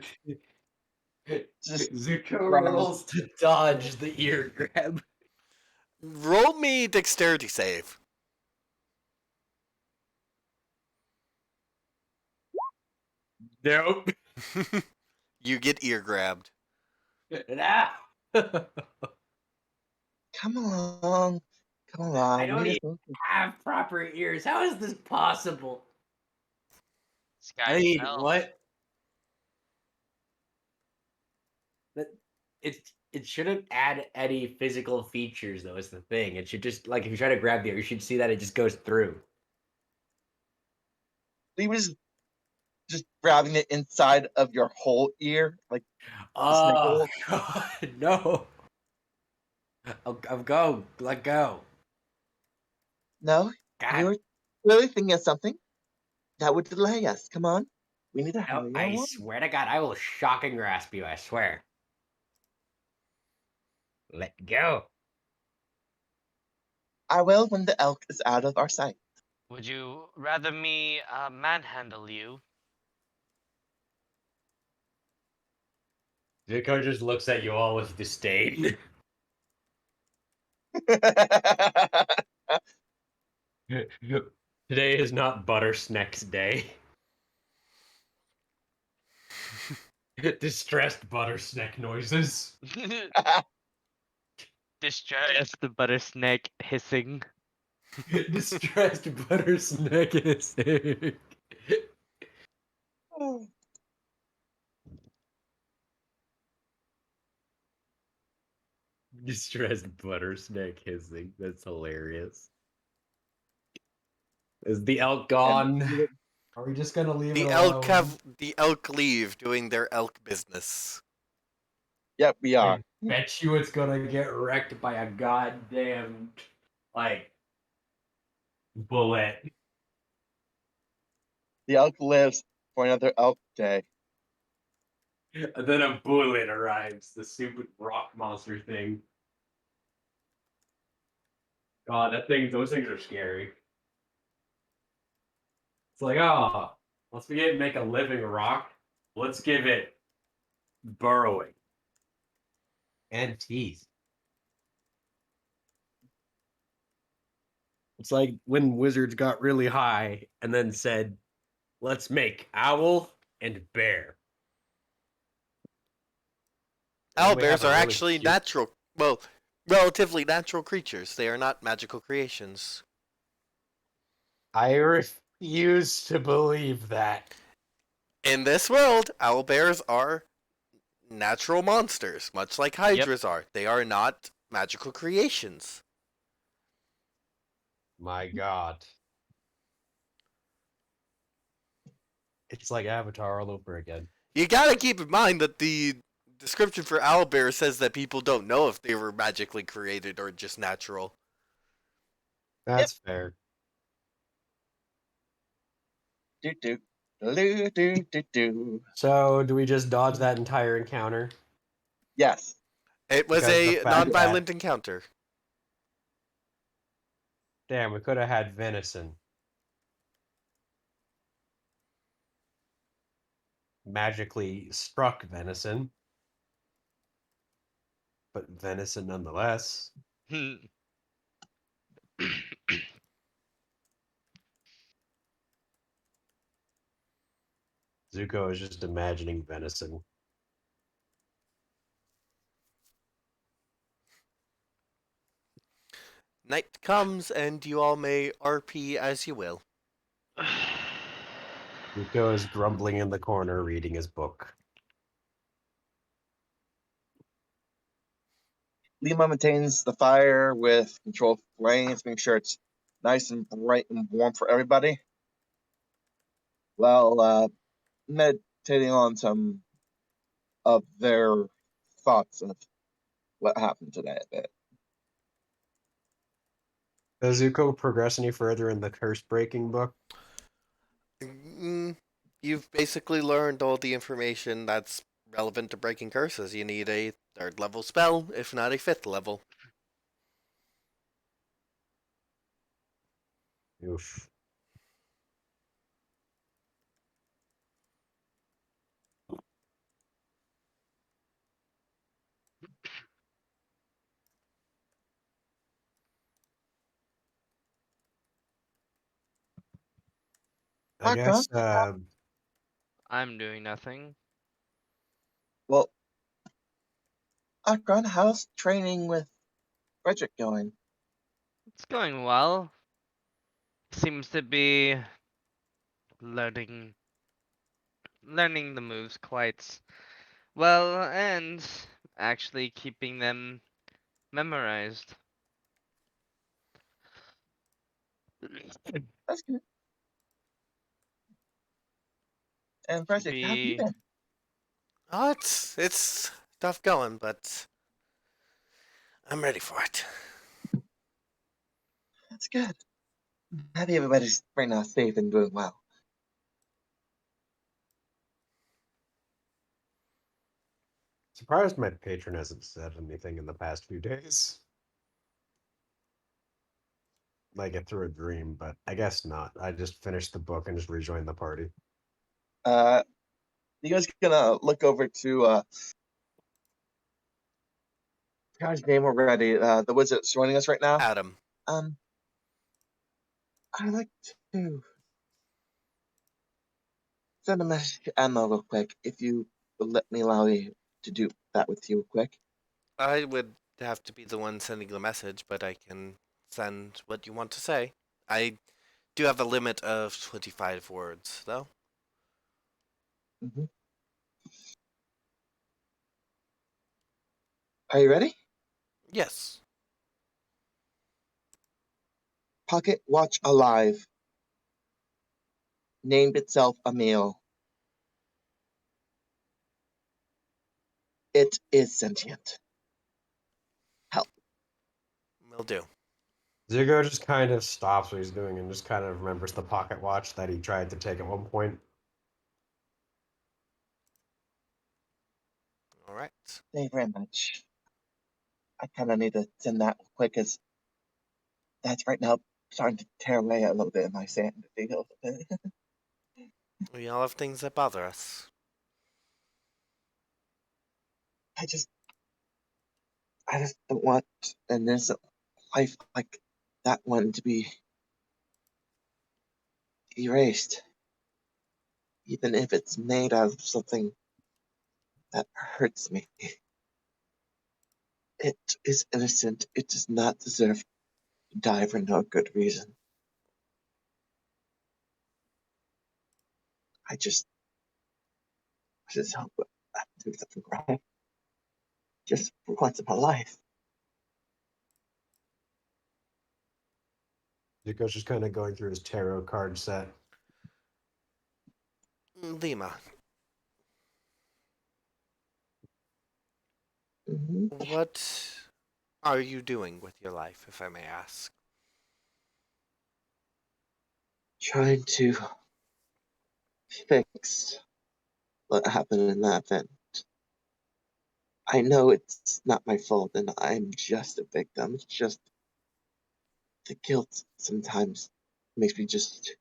Just Zuko grab- rolls to dodge the ear grab. Roll me dexterity save. Nope. You get ear grabbed. Ah! Come along. Come I along. don't We even just have proper ears. How is this possible? This guy smells. What? It shouldn't add any physical features though, is the thing. It should just like if you try to grab the ear, you should see that it just goes through. he was just grabbing it inside of your whole ear, like a snake Oh hole. god, no. I'll go. Let go. No, God, you were really thinking of something that would delay us. Come on. We need to no, hurry I along. swear to God, I will shock and grasp you, I swear. Let go. I will when the elk is out of our sight. Would you rather me manhandle you? Zuko just looks at you all with disdain. Today is not Buttersnack's day. Distressed Buttersnack noises. Distress the butter snake hissing. Distressed Buttersnack is Distressed Buttersnack hissing. That's hilarious. Is the elk gone? Are we just gonna leave it alone? The elk leave doing their elk business. Yep, we are. I bet you it's gonna get wrecked by a goddamn like bullet. The elk lives for another elk day. And then a bullet arrives, the stupid rock monster thing. God, those things are scary. It's like, oh, let's make a living rock. Let's give it burrowing. And teeth. It's like when wizards got really high and then said, let's make owl and bear. And we Owlbears have a are really actually cute- natural, well, relatively natural creatures. They are not magical creations. I refuse to believe that. In this world, owlbears are natural monsters, much like hydras are. They are not magical creations. My God. It's like Avatar all over again. You gotta keep in mind that the description for owlbear says that people don't know if they were magically created or just natural. That's fair. Do do do do do do. So, do we just dodge that entire encounter? Yes. It was Because the a fact non-violent encounter. Damn, we could have had venison. Magically struck venison. But venison nonetheless. Zuko is just imagining venison. Night comes and you all may RP as you will. Zuko is grumbling in the corner reading his book. Lima maintains the fire with controlled flames, making sure it's nice and bright and warm for everybody. While meditating on some of their thoughts of what happened today a bit. Does Zuko progress any further in the curse breaking book? You've basically learned all the information that's relevant to breaking curses. You need a 3rd level spell, if not a 5th level. Oof. I guess I'm doing nothing. Well, Akron, how's training with Frederick going? It's going well. Seems to be learning the moves quite well and actually keeping them memorized. That's good. And Frederick, how have you Be been? Oh, it's tough going, but I'm ready for it. That's good. Happy everybody's right now safe and doing well. Surprised my patron hasn't said anything in the past few days. Like it through a dream, but I guess not. I just finished the book and just rejoined the party. You guys gonna look over to God's name already, the wizard that's joining us right now. Adam. Um, I'd like to send a message to Emma real quick, if you would let me allow you to do that with you real quick. I would have to be the one sending the message, but I can send what you want to say. I do have a limit of 25 words, though. Mm-hmm. Are you ready? Yes. Pocket Watch Alive named itself a meal. It is sentient. Help. Will do. Zugo just kind of stops what he's doing and just kind of remembers the pocket watch that he tried to take at one point. All right. Thank you very much. I kind of need to send that real quick, because that's right now starting to tear away a little bit of my sanity. A little bit. We all have things that bother us. I just don't want an innocent life like that one to be erased, even if it's made out of something that hurts me. It is innocent. It does not deserve to die for no good reason. I just hope I can do something right, just for once in my life. Zuko's just kind of going through his tarot card set. Lima, Hmm. what are you doing with your life, if I may ask? Trying to fix what happened in that event. I know it's not my fault, and I'm just a victim. It's just the guilt sometimes makes me just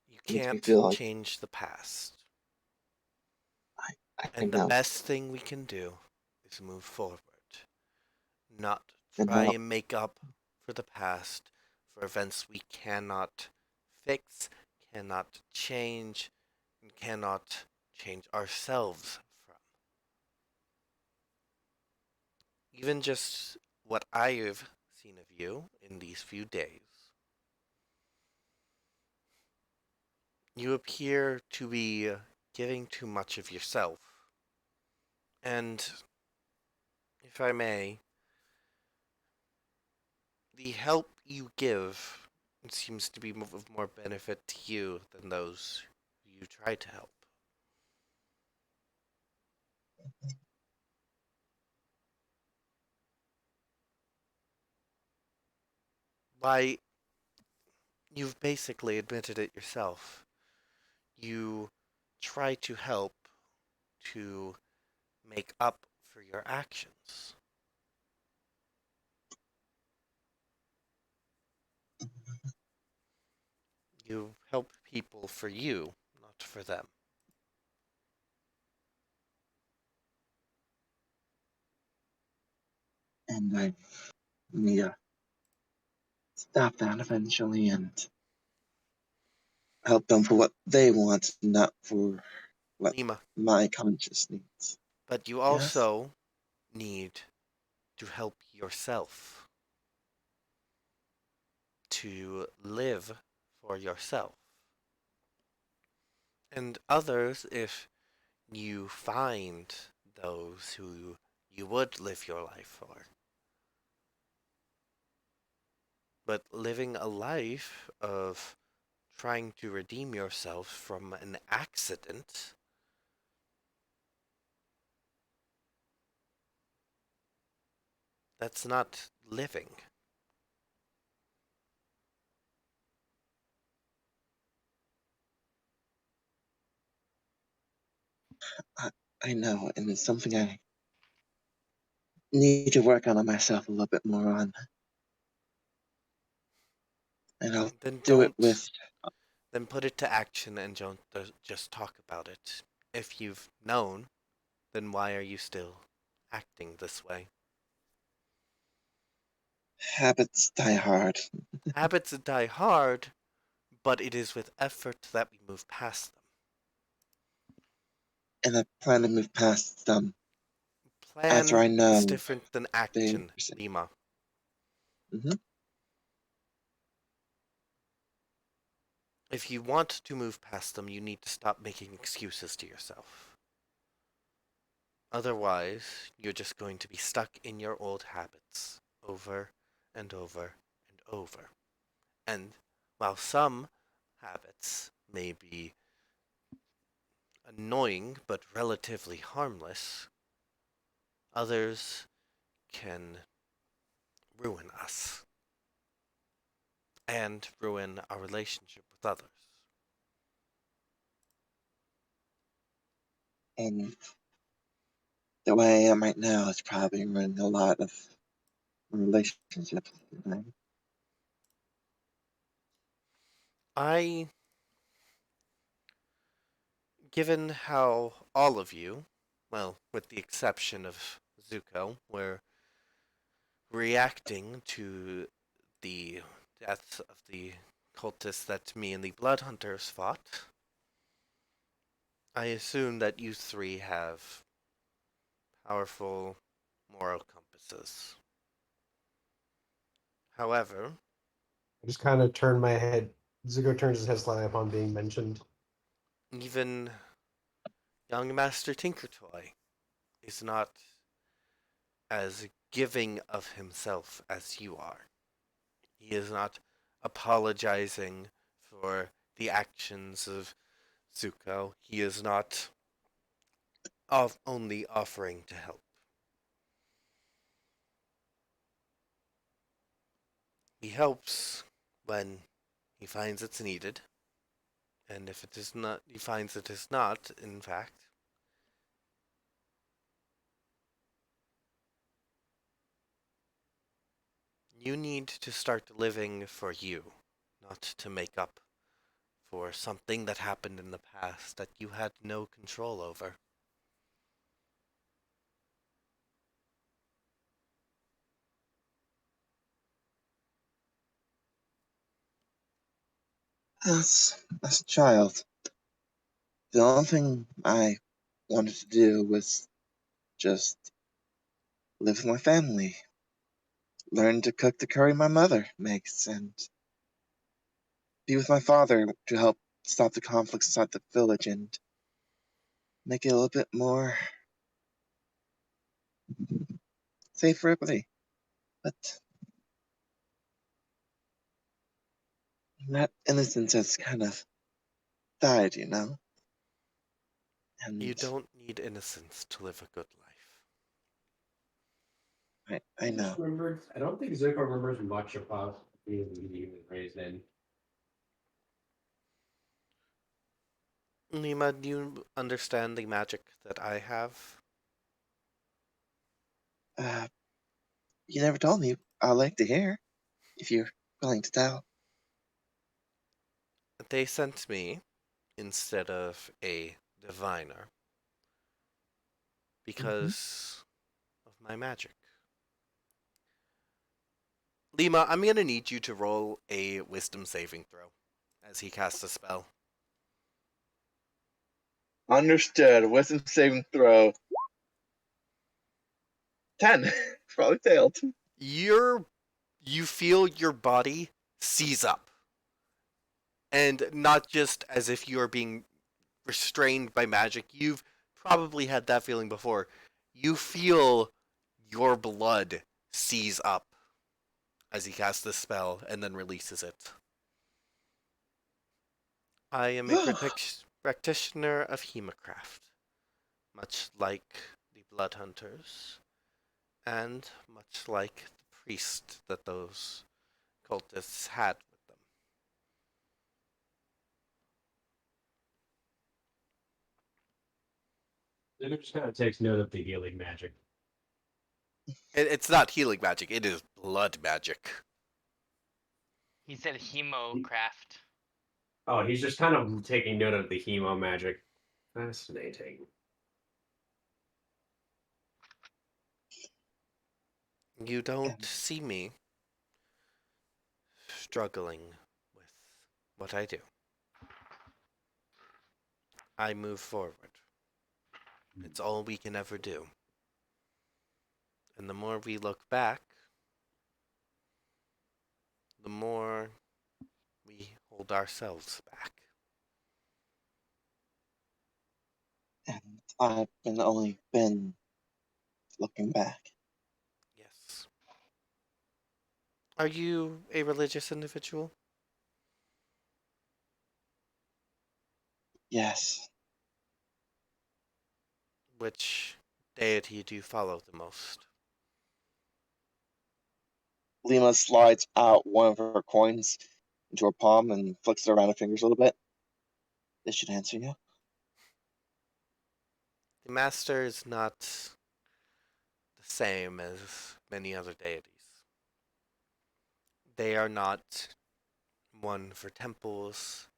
You makes me can't feel like change the past. I And the know. best thing we can do is move forward, not And try now and make up for the past, for events we cannot fix, cannot change, and cannot change ourselves from. Even just what I've seen of you in these few days, you appear to be giving too much of yourself. And, if I may, the help you give seems to be of more benefit to you than those you try to help. Why, you've basically admitted it yourself. You try to help to make up for your actions. You help people for you, not for them. and I need to stop that eventually, and help them for what they want, not for what Lima, my conscience needs. but you Yes? also need to help yourself to live for yourself. And others, if you find those who you would live your life for. But living a life of trying to redeem yourself from an accident, that's not living. I know, and it's something I need to work on myself a little bit more on. And I'll Then do it with. then put it to action and don't just talk about it. If you've known, then why are you still acting this way? Habits die hard, Habits die hard, but it is with effort that we move past them. and I plan to move past them after Plan I know is different than they. action, Lima. Hmm. If you want to move past them, you need to stop making excuses to yourself. Otherwise, you're just going to be stuck in your old habits over and over and over. And while some habits may be annoying but relatively harmless, others can ruin us and ruin our relationship with others. And the way I am right now is probably ruining a lot of relationships. Right? I, given how all of you, well, with the exception of Zuko, were reacting to the death of the cultists that me and the Blood Hunters fought, I assume that you three have powerful moral compasses. However, I just kind of turn my head. Zuko turns his head slightly upon being mentioned. even young Master Tinkertoy is not as giving of himself as you are. He is not apologizing for the actions of Zuko. He is not only offering to help. He helps when he finds it's needed, and if it is not, he finds it is not, in fact, you need to start living for you, not to make up for something that happened in the past that you had no control over. As a child, the only thing I wanted to do was just live with my family, learn to cook the curry my mother makes, and be with my father to help stop the conflicts inside the village and make it a little bit more safe for everybody. But that innocence has kind of died, you know? You And don't need innocence to live a good life. I know. I don't think Zuko remembers much about being he was raised in. Nima, do you understand the magic that I have? Uh, you never told me. I'd like to hear, if you're willing to tell. They sent me instead of a diviner because of my magic. Lima, I'm gonna need you to roll a wisdom saving throw as he casts a spell. Understood. Wisdom saving throw. 10. Probably failed. You feel your body seize up. And not just as if you are being restrained by magic. You've probably had that feeling before. You feel your blood seize up as he casts this spell and then releases it. I am a practitioner of Hemocraft, much like the Blood Hunters, and much like the priest that those cultists had with them. It just kind of takes note of the healing magic. It's not healing magic, it is blood magic. He said hemocraft. Oh, he's just kind of taking note of the hemo magic. Fascinating. You don't see me struggling with what I do. I move forward. It's all we can ever do. And the more we look back, the more we hold ourselves back. And I've only been looking back. Yes. Are you a religious individual? Yes. Which deity do you follow the most? Lima slides out one of her coins into her palm and flicks it around her fingers a little bit. This should answer you. The Master is not the same as many other deities. They are not one for temples.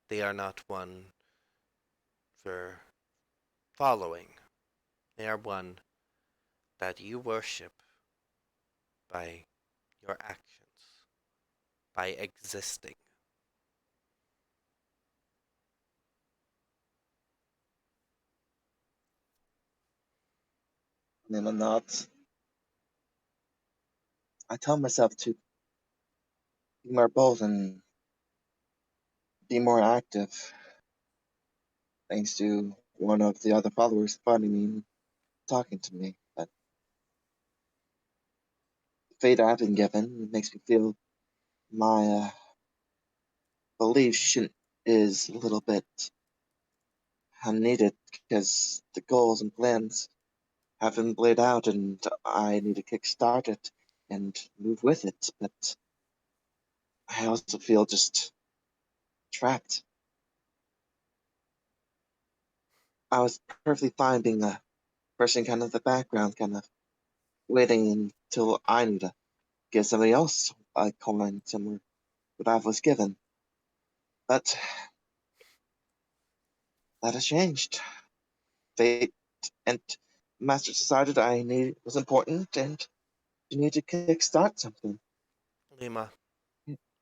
They are not one for following. They are one that you worship by your actions, by existing. Lima nods. I tell myself to be more bold and be more active. Thanks to one of the other followers finding me and talking to me. But the fate I've been given makes me feel my belief is a little bit unneeded because the goals and plans have been laid out and I need to kickstart it and move with it. But I also feel just trapped. I was perfectly fine being a person kind of the background, kind of waiting until I need to give somebody else a coin similar to what I was given. But that has changed. Fate and Master decided was important and you need to kickstart something. Lima,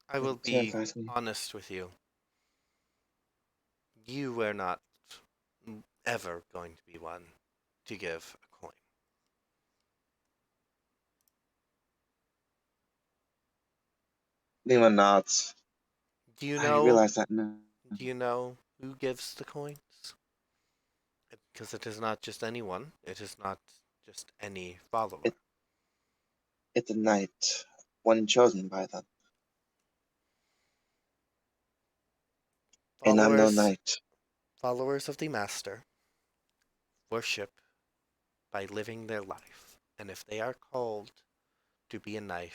I will It be terrifies me. honest with you. You were not ever going to be one to give a coin. Lima nods. Do you I know? realize that now. Do you know who gives the coins? Because it is not just anyone. It is not just any follower. It's a knight, one chosen by them. And I'm no knight. Followers of the Master worship by living their life, and if they are called to be a knight,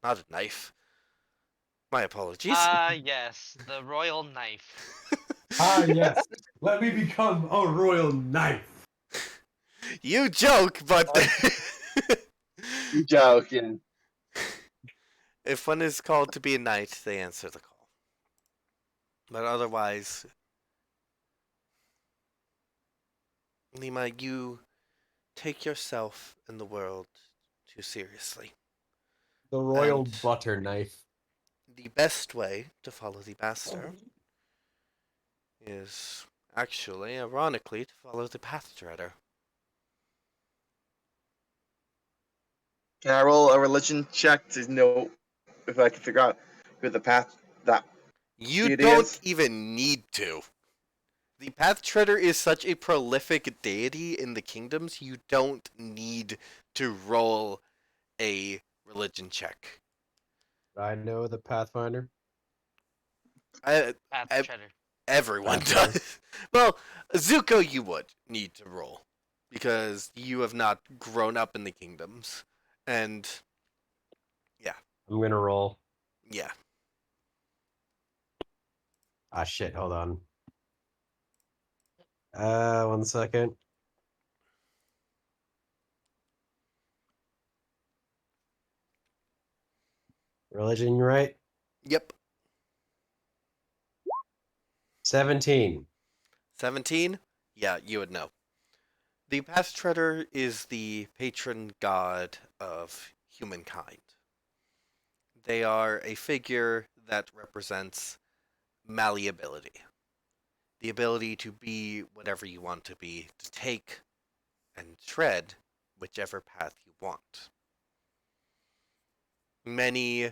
not a knife. My apologies. Yes, the royal knife. Ah, yes. Let me become a royal knife. You joke, but You joking. if one is called to be a knight, they answer the call. But otherwise, Lima, you take yourself and the world too seriously. The royal And butter knife. the best way to follow the Master is Actually, ironically, to follow the Path Treader. Can I roll a religion check to know if I can figure out who the path that You deity don't is? even need to. The Path Treader is such a prolific deity in the kingdoms, you don't need to roll a religion check. I know the Pathfinder. I, Path I, Treader. everyone Path Treader? does. Well, Zuko, you would need to roll because you have not grown up in the kingdoms, and I'm gonna roll. yeah, Ah, shit. Hold on. 1 second. Religion, right? yep. 17. 17? Yeah, you would know. The Path Treader is the patron god of humankind. They are a figure that represents malleability, the ability to be whatever you want to be, to take and tread whichever path you want. Many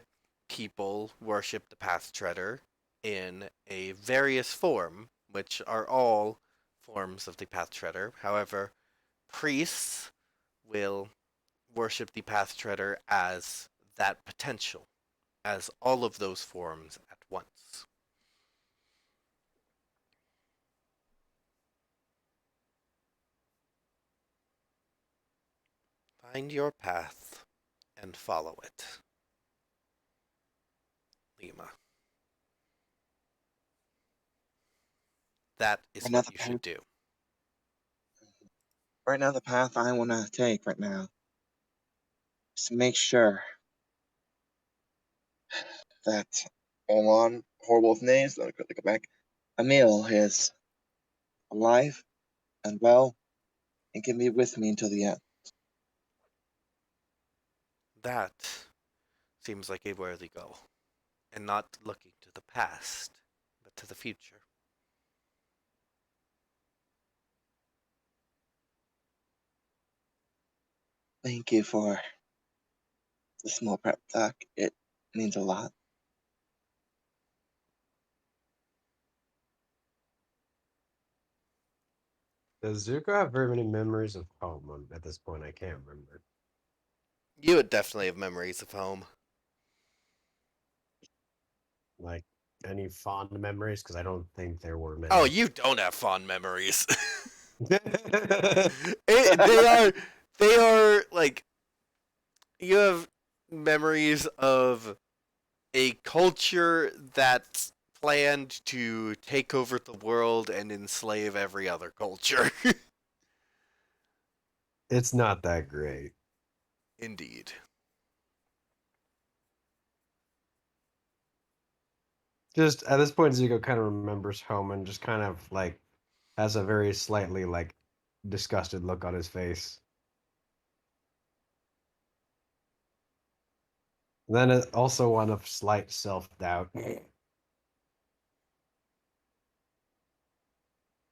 people worship the Path Treader in a various form, which are all forms of the Path Treader. However, priests will worship the Path Treader as that potential, as all of those forms at once. Find your path and follow it. Lima. That is what Another you path. should do. Right now, the path I want to take right now is to make sure that Oman, horrible with names, let me quickly go back. Emil is alive and well and can be with me until the end. That seems like a worthy goal. And not looking to the past, but to the future. Thank you for the small prep talk. It means a lot. Does Zuko have very many memories of home at this point? I can't remember. You would definitely have memories of home. Like, any fond memories? Because I don't think there were many. Oh, you don't have fond memories. They are like, you have memories of a culture that planned to take over the world and enslave every other culture. It's not that great. Indeed. Just at this point, Zuko kind of remembers home and just kind of like has a very slightly like disgusted look on his face. And then also one of slight self-doubt.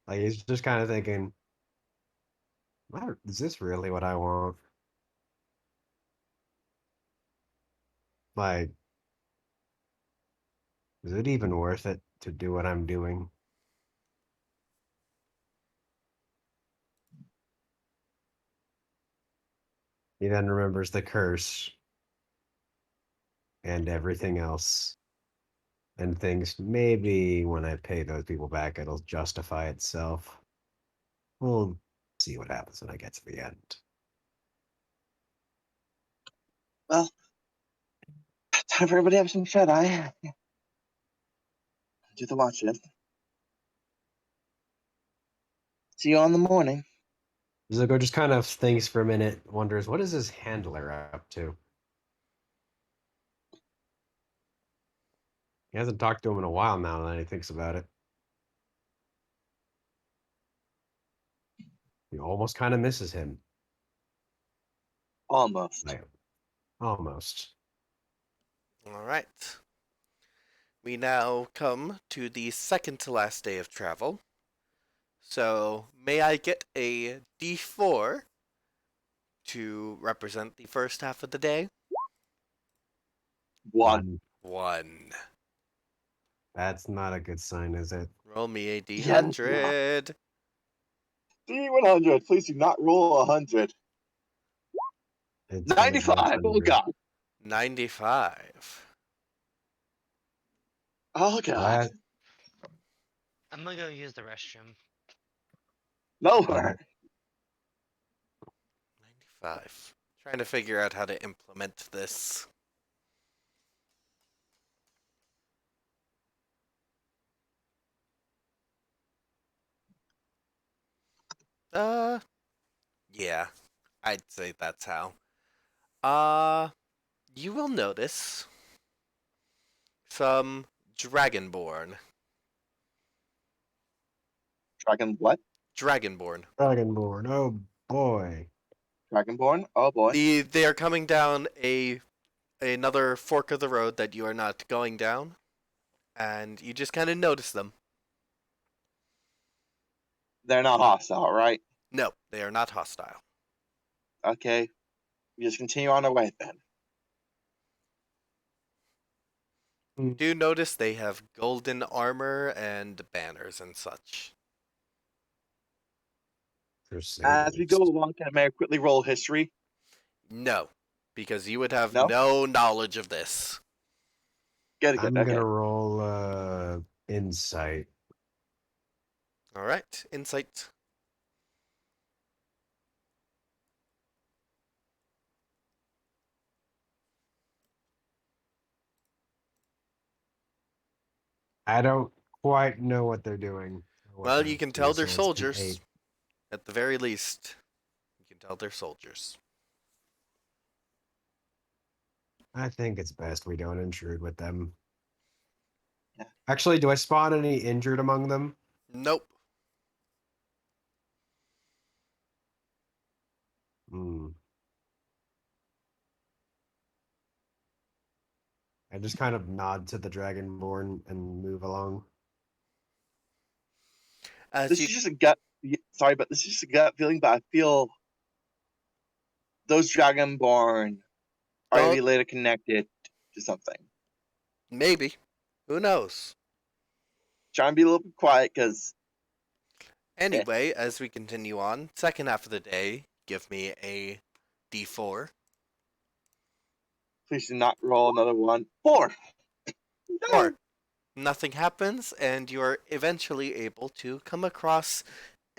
Like he's just kind of thinking, is this really what I want? Like, is it even worth it to do what I'm doing? He then remembers the curse and everything else and thinks maybe when I pay those people back, it'll justify itself. We'll see what happens when I get to the end. Well, time for everybody to have some shut eye. Do the watch shift. See you all in the morning. Zuko just kind of thinks for a minute, wonders, what is his handler up to? He hasn't talked to him in a while now that he thinks about it. He almost kind of misses him. Almost. Like, almost. All right. We now come to the second to last day of travel. So may I get a D4 to represent the first half of the day? 1. 1. That's not a good sign, is it? Roll me a Yeah, it's D100. D100. Please do not roll 100. It's gonna be 95. Oh 100. god. 95. Oh god. What? I'm gonna go use the restroom. Nowhere. 95. Trying to figure out how to implement this. Yeah, I'd say that's how. You will notice some Dragonborn. Dragon what? Dragonborn. Dragonborn. Oh boy. Dragonborn? Oh boy. They are coming down another fork of the road that you are not going down, and you just kind of notice them. They're not hostile, right? No, they are not hostile. Okay. We just continue on our way then. You do notice they have golden armor and banners and such. As we go along, can I quickly roll history? No, because you would have No? no knowledge of this. Good, I'm good. Okay. gonna roll insight. All right, insight. I don't quite know what they're doing. Well, you can tell they're So it's an soldiers. 8. At the very least, you can tell they're soldiers. I think it's best we don't intrude with them. Yeah. Actually, do I spot any injured among them? Nope. Hmm. I just kind of nod to the Dragonborn and move along. As This you is just a gut. Sorry, but this is just a gut feeling. But I feel those Dragonborn are Don't- maybe later connected to something. maybe, who knows? Trying to be a little bit quiet because Anyway, as we continue on, second half of the day, give me a D4. please do not roll another one. 4. No. 4. Nothing happens, and you are eventually able to come across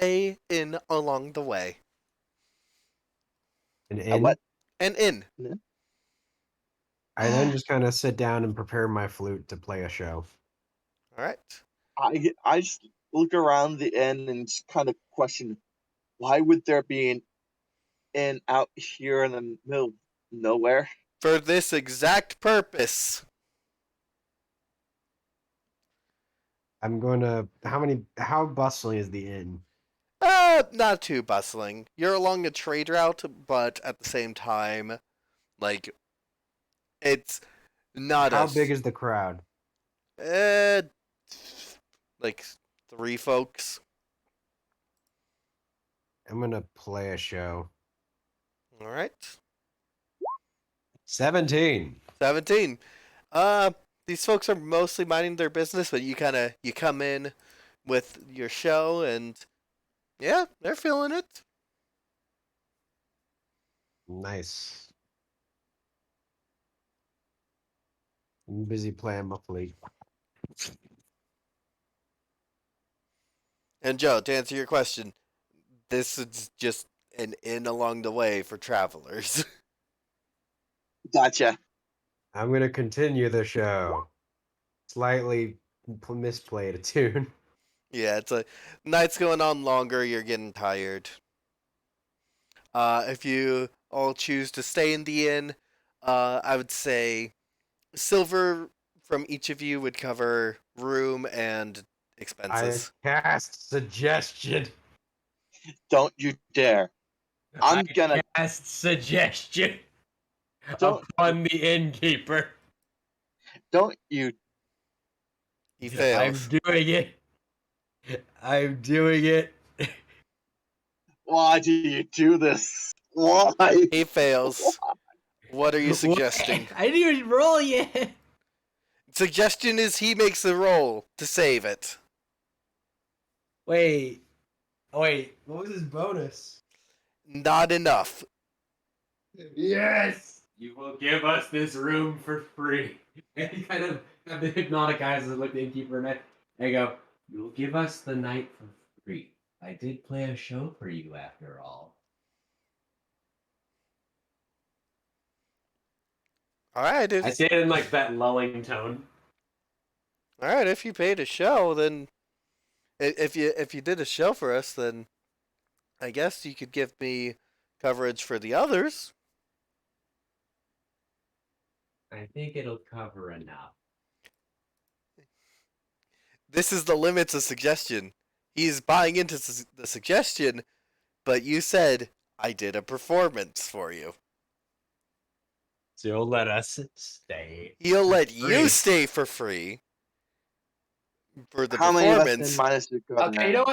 a inn along the way. An A inn. what? An inn. I then just kind of sit down and prepare my flute to play a show. All right. I just look around the inn and just kind of question, why would there be an inn out here in the middle of nowhere? For this exact purpose. I'm going to. How bustling is the inn? Not too bustling. You're along a trade route, but at the same time, like, it's not How as big is the crowd? like 3 folks. I'm going to play a show. All right. 17. 17. These folks are mostly minding their business, but you come in with your show, and yeah, they're feeling it. Nice. I'm busy playing my flute. And Joe, to answer your question, this is just an inn along the way for travelers. Gotcha. I'm going to continue the show. Slightly misplayed a tune. Yeah, it's a night's going on longer. You're getting tired. If you all choose to stay in the inn, I would say silver from each of you would cover room and I expenses. cast suggestion. Don't you dare. I'm I gonna- cast suggestion Don't- upon the innkeeper. Don't you He I'm fails. doing it. I'm doing it. Why do you do this? Why? He fails. What are you suggesting? I didn't even roll yet. Suggestion is he makes the roll to save it. Wait. Oh, wait. What was his bonus? Not enough. Yes! You will give us this room for free. And he kind of have the hypnotic eyes and look at the innkeeper and I go, you will give us the night for free. I did play a show for you after all. Alright, I say it in like that lulling tone. alright, if you paid a show, then if you did a show for us, then I guess you could give me coverage for the others. I think it'll cover enough. This is the limits of suggestion. He's buying into the suggestion, but you said I did a performance for you. So you'll let us stay. He'll let you free. stay for free for the How many of us performance. in minus the good? Okay, you know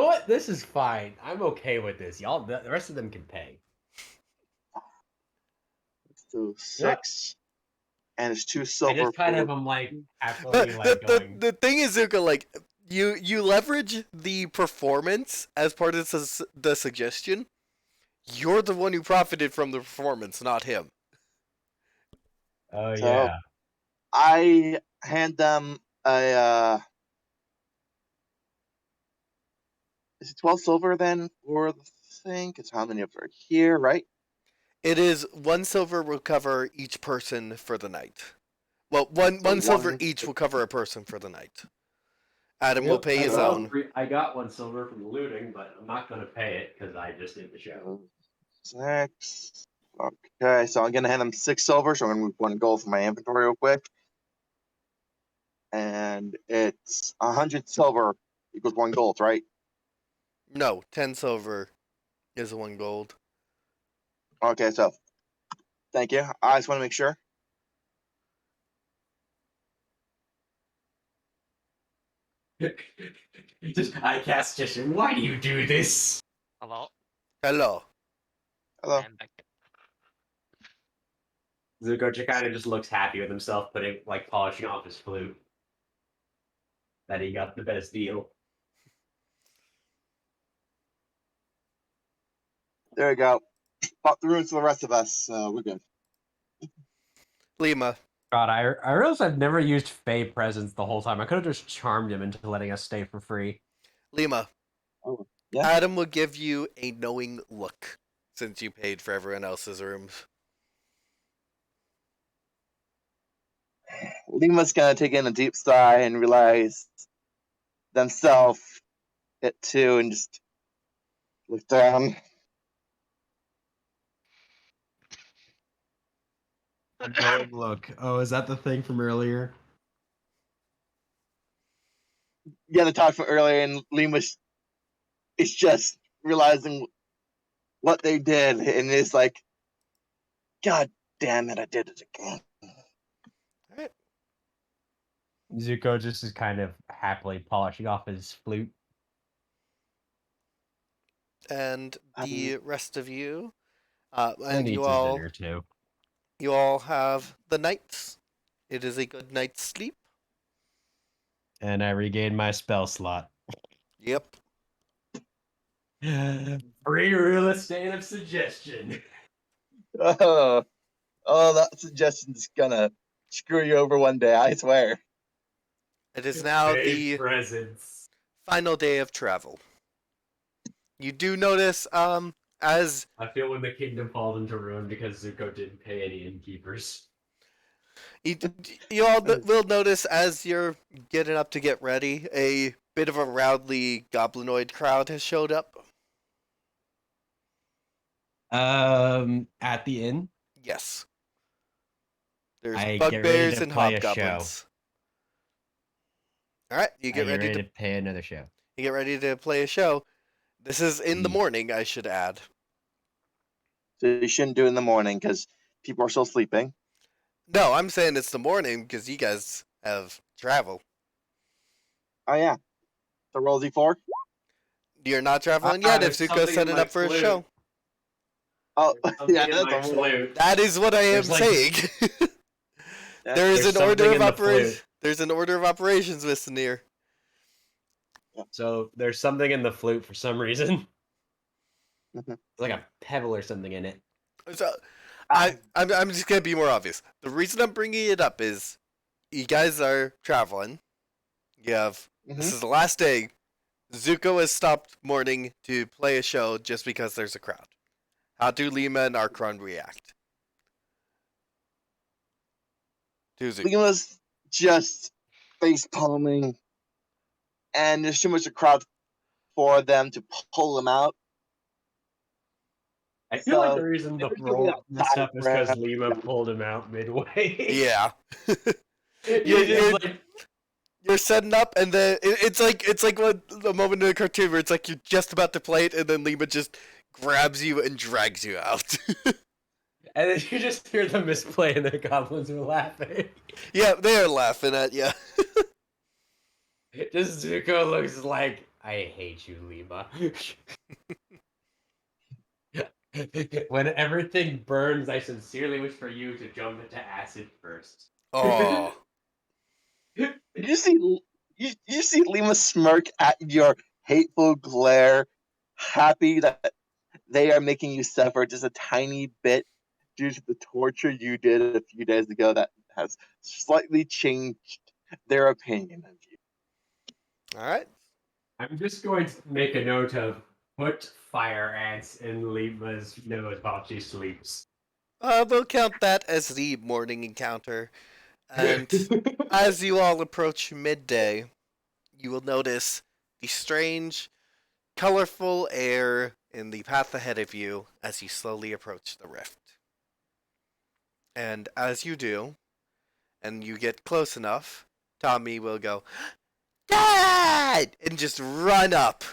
what? This is fine. I'm okay with this. Y'all, the rest of them can pay. So 6, and it's 2 silver. I just kind of for- am like But happily like going. the thing is, Zuko, like you leverage the performance as part of the suggestion. You're the one who profited from the performance, not him. Oh So- yeah. I hand them a. Is it 12 silver then for the thing? Because how many of them are here, right? It is 1 silver will cover each person for the night. Well, one So silver one- each will cover a person for the night. Adam Yep, will pay his own. I got 1 silver from the looting, but I'm not gonna pay it because I just did the show. 6. Okay, so I'm gonna hand them 6 silver, so I'm gonna move 1 gold from my inventory real quick. And it's 100 silver equals 1 gold, right? No, 10 silver is 1 gold. Okay, so thank you. I just want to make sure. I cast suggestion. Why do you do this? Hello. Hello. Hello. I'm back. Zuko kind of just looks happy with himself, polishing off his flute. That he got the best deal. There we go. Bought the runes for the rest of us, so we're good. Lima. God, I realized I've never used Fey presence the whole time. I could have just charmed him into letting us stay for free. Lima. Oh, yeah? Adam will give you a knowing look since you paid for everyone else's rooms. Lima's gonna take in a deep sigh and realize themselves it too, and just look down. Look. Oh, is that the thing from earlier? Yeah, the talk from earlier, and Lima's is just realizing what they did, and it's like, God damn it, I did it again. Alright. Zuko just is kind of happily polishing off his flute. And the rest of you, And and eats you his all, dinner too. you all have the nights. It is a good night's sleep. And I regained my spell slot. Yep. Free real estate of suggestion. Oh, that suggestion's gonna screw you over one day, I swear. It is now Fey the presence. final day of travel. You do notice, as I feel when the kingdom falls into ruin because Zuko didn't pay any innkeepers. you all will notice as you're getting up to get ready, a bit of a rowdy goblinoid crowd has showed up. At the inn. Yes. There's I get ready bugbears to and play a hobgoblins. All right, you get ready to pay another show. you get ready to play a show. This is in the morning, I should add. So you shouldn't do it in the morning because people are still sleeping. No, I'm saying it's the morning because you guys have travel. Oh yeah. So roll Z4. You're not traveling yet if there's Zuko's something in setting my up for a flute. show. Oh, Something yeah, in that's my a whole. flute. That is what I am There's, like- saying. Yeah. There is There's an order something of in the operation. flute. There's an order of operations, Mr. Near. So there's something in the flute for some reason. Mhm. It's like a pebble or something in it. So, I'm just gonna be more obvious. The reason I'm bringing it up is, you guys are traveling. You have this is the last day. Zuko has stopped mourning to play a show just because there's a crowd. How do Lima and Archon react? To Zuko. Lima's just face palming, and there's too much a crowd for them to pull him out. I feel like So, the reason the there's roll really messed up is because outside Lima pulled him out midway. Yeah. You're you're- just like, You're setting up, and then it's like what the moment in the cartoon where it's like you're just about to play it, and then Lima just grabs you and drags you out. and then you just hear them misplay, and the goblins are laughing. Yeah, they're laughing at you. Just Zuko looks like, I hate you, Lima. When everything burns, I sincerely wish for you to jump into acid first. Oh, Did you see? You see Lima smirk at your hateful glare, happy that they are making you suffer just a tiny bit due to the torture you did a few days ago that has slightly changed their opinion of you. all right. I'm just going to make a note of put fire ants in Lima's nose while she sleeps. We'll count that as the morning encounter. And as you all approach midday, you will notice the strange, colorful air in the path ahead of you as you slowly approach the rift. And as you do, and you get close enough, Tommy will go, "Dad!" and just run up.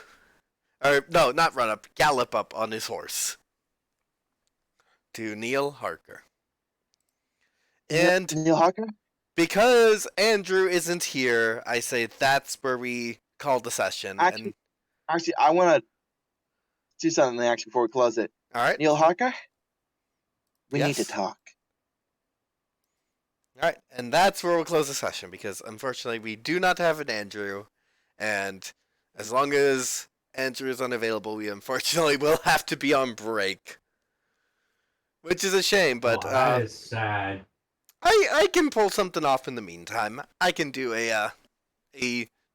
Or, no, not run up, gallop up on his horse. To Neil Harker. And Neil Harker? because Andrew isn't here, I say that's where we call the session. Actually, I want to do something actually before we close it. All right. Neil Harker, we need to Yes? talk. All right, and that's where we'll close the session because unfortunately we do not have an Andrew, and as long as Andrew is unavailable, we unfortunately will have to be on break, which is a shame. But that is sad. I can pull something off in the meantime. I can do a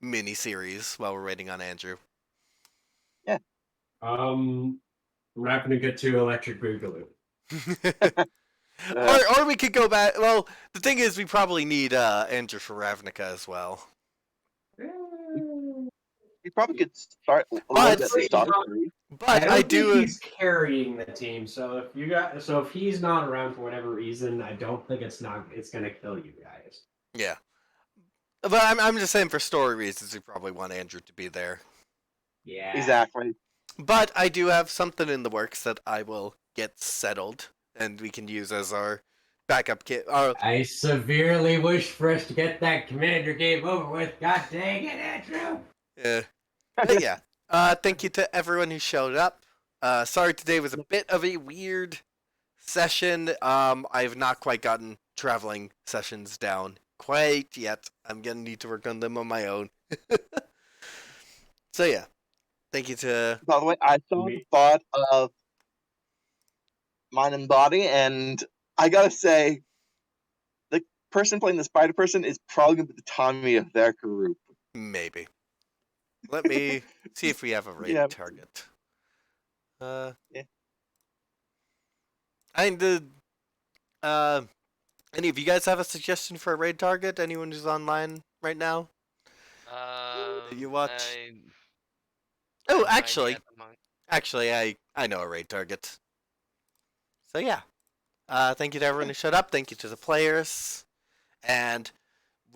mini series while we're waiting on Andrew. I'm not gonna get too electric boogaloo. Or we could go back. Well, the thing is, we probably need Andrew for Ravnica as well. We probably could start a little But- bit at the start. But don't I think do. He's carrying the team, so if he's not around for whatever reason, I don't think it's gonna kill you guys. Yeah. But I'm just saying for story reasons, we probably want Andrew to be there. Yeah. Exactly. But I do have something in the works that I will get settled, and we can use as our backup kit. I severely wish for us to get that commander game over with. God dang it, Andrew! Yeah. But yeah. Thank you to everyone who showed up. Sorry today was a bit of a weird session. I've not quite gotten traveling sessions down quite yet. I'm gonna need to work on them on my own. So yeah. Thank you to By the way, I thought of Mind and Body, and I gotta say, the person playing the spider person is probably gonna be the Tommy of their group. maybe. Let me see if we have a rated Yeah. target. Yeah. I did. Any of you guys have a suggestion for a raid target? Anyone who's online right now? You watch? Oh, no idea actually, at the moment. I know a raid target. So yeah. Thank you to everyone who showed up. Thank you to the players. And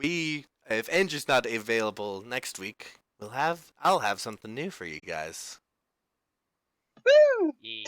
if Andrew's not available next week, I'll have something new for you guys. Woo! Yee.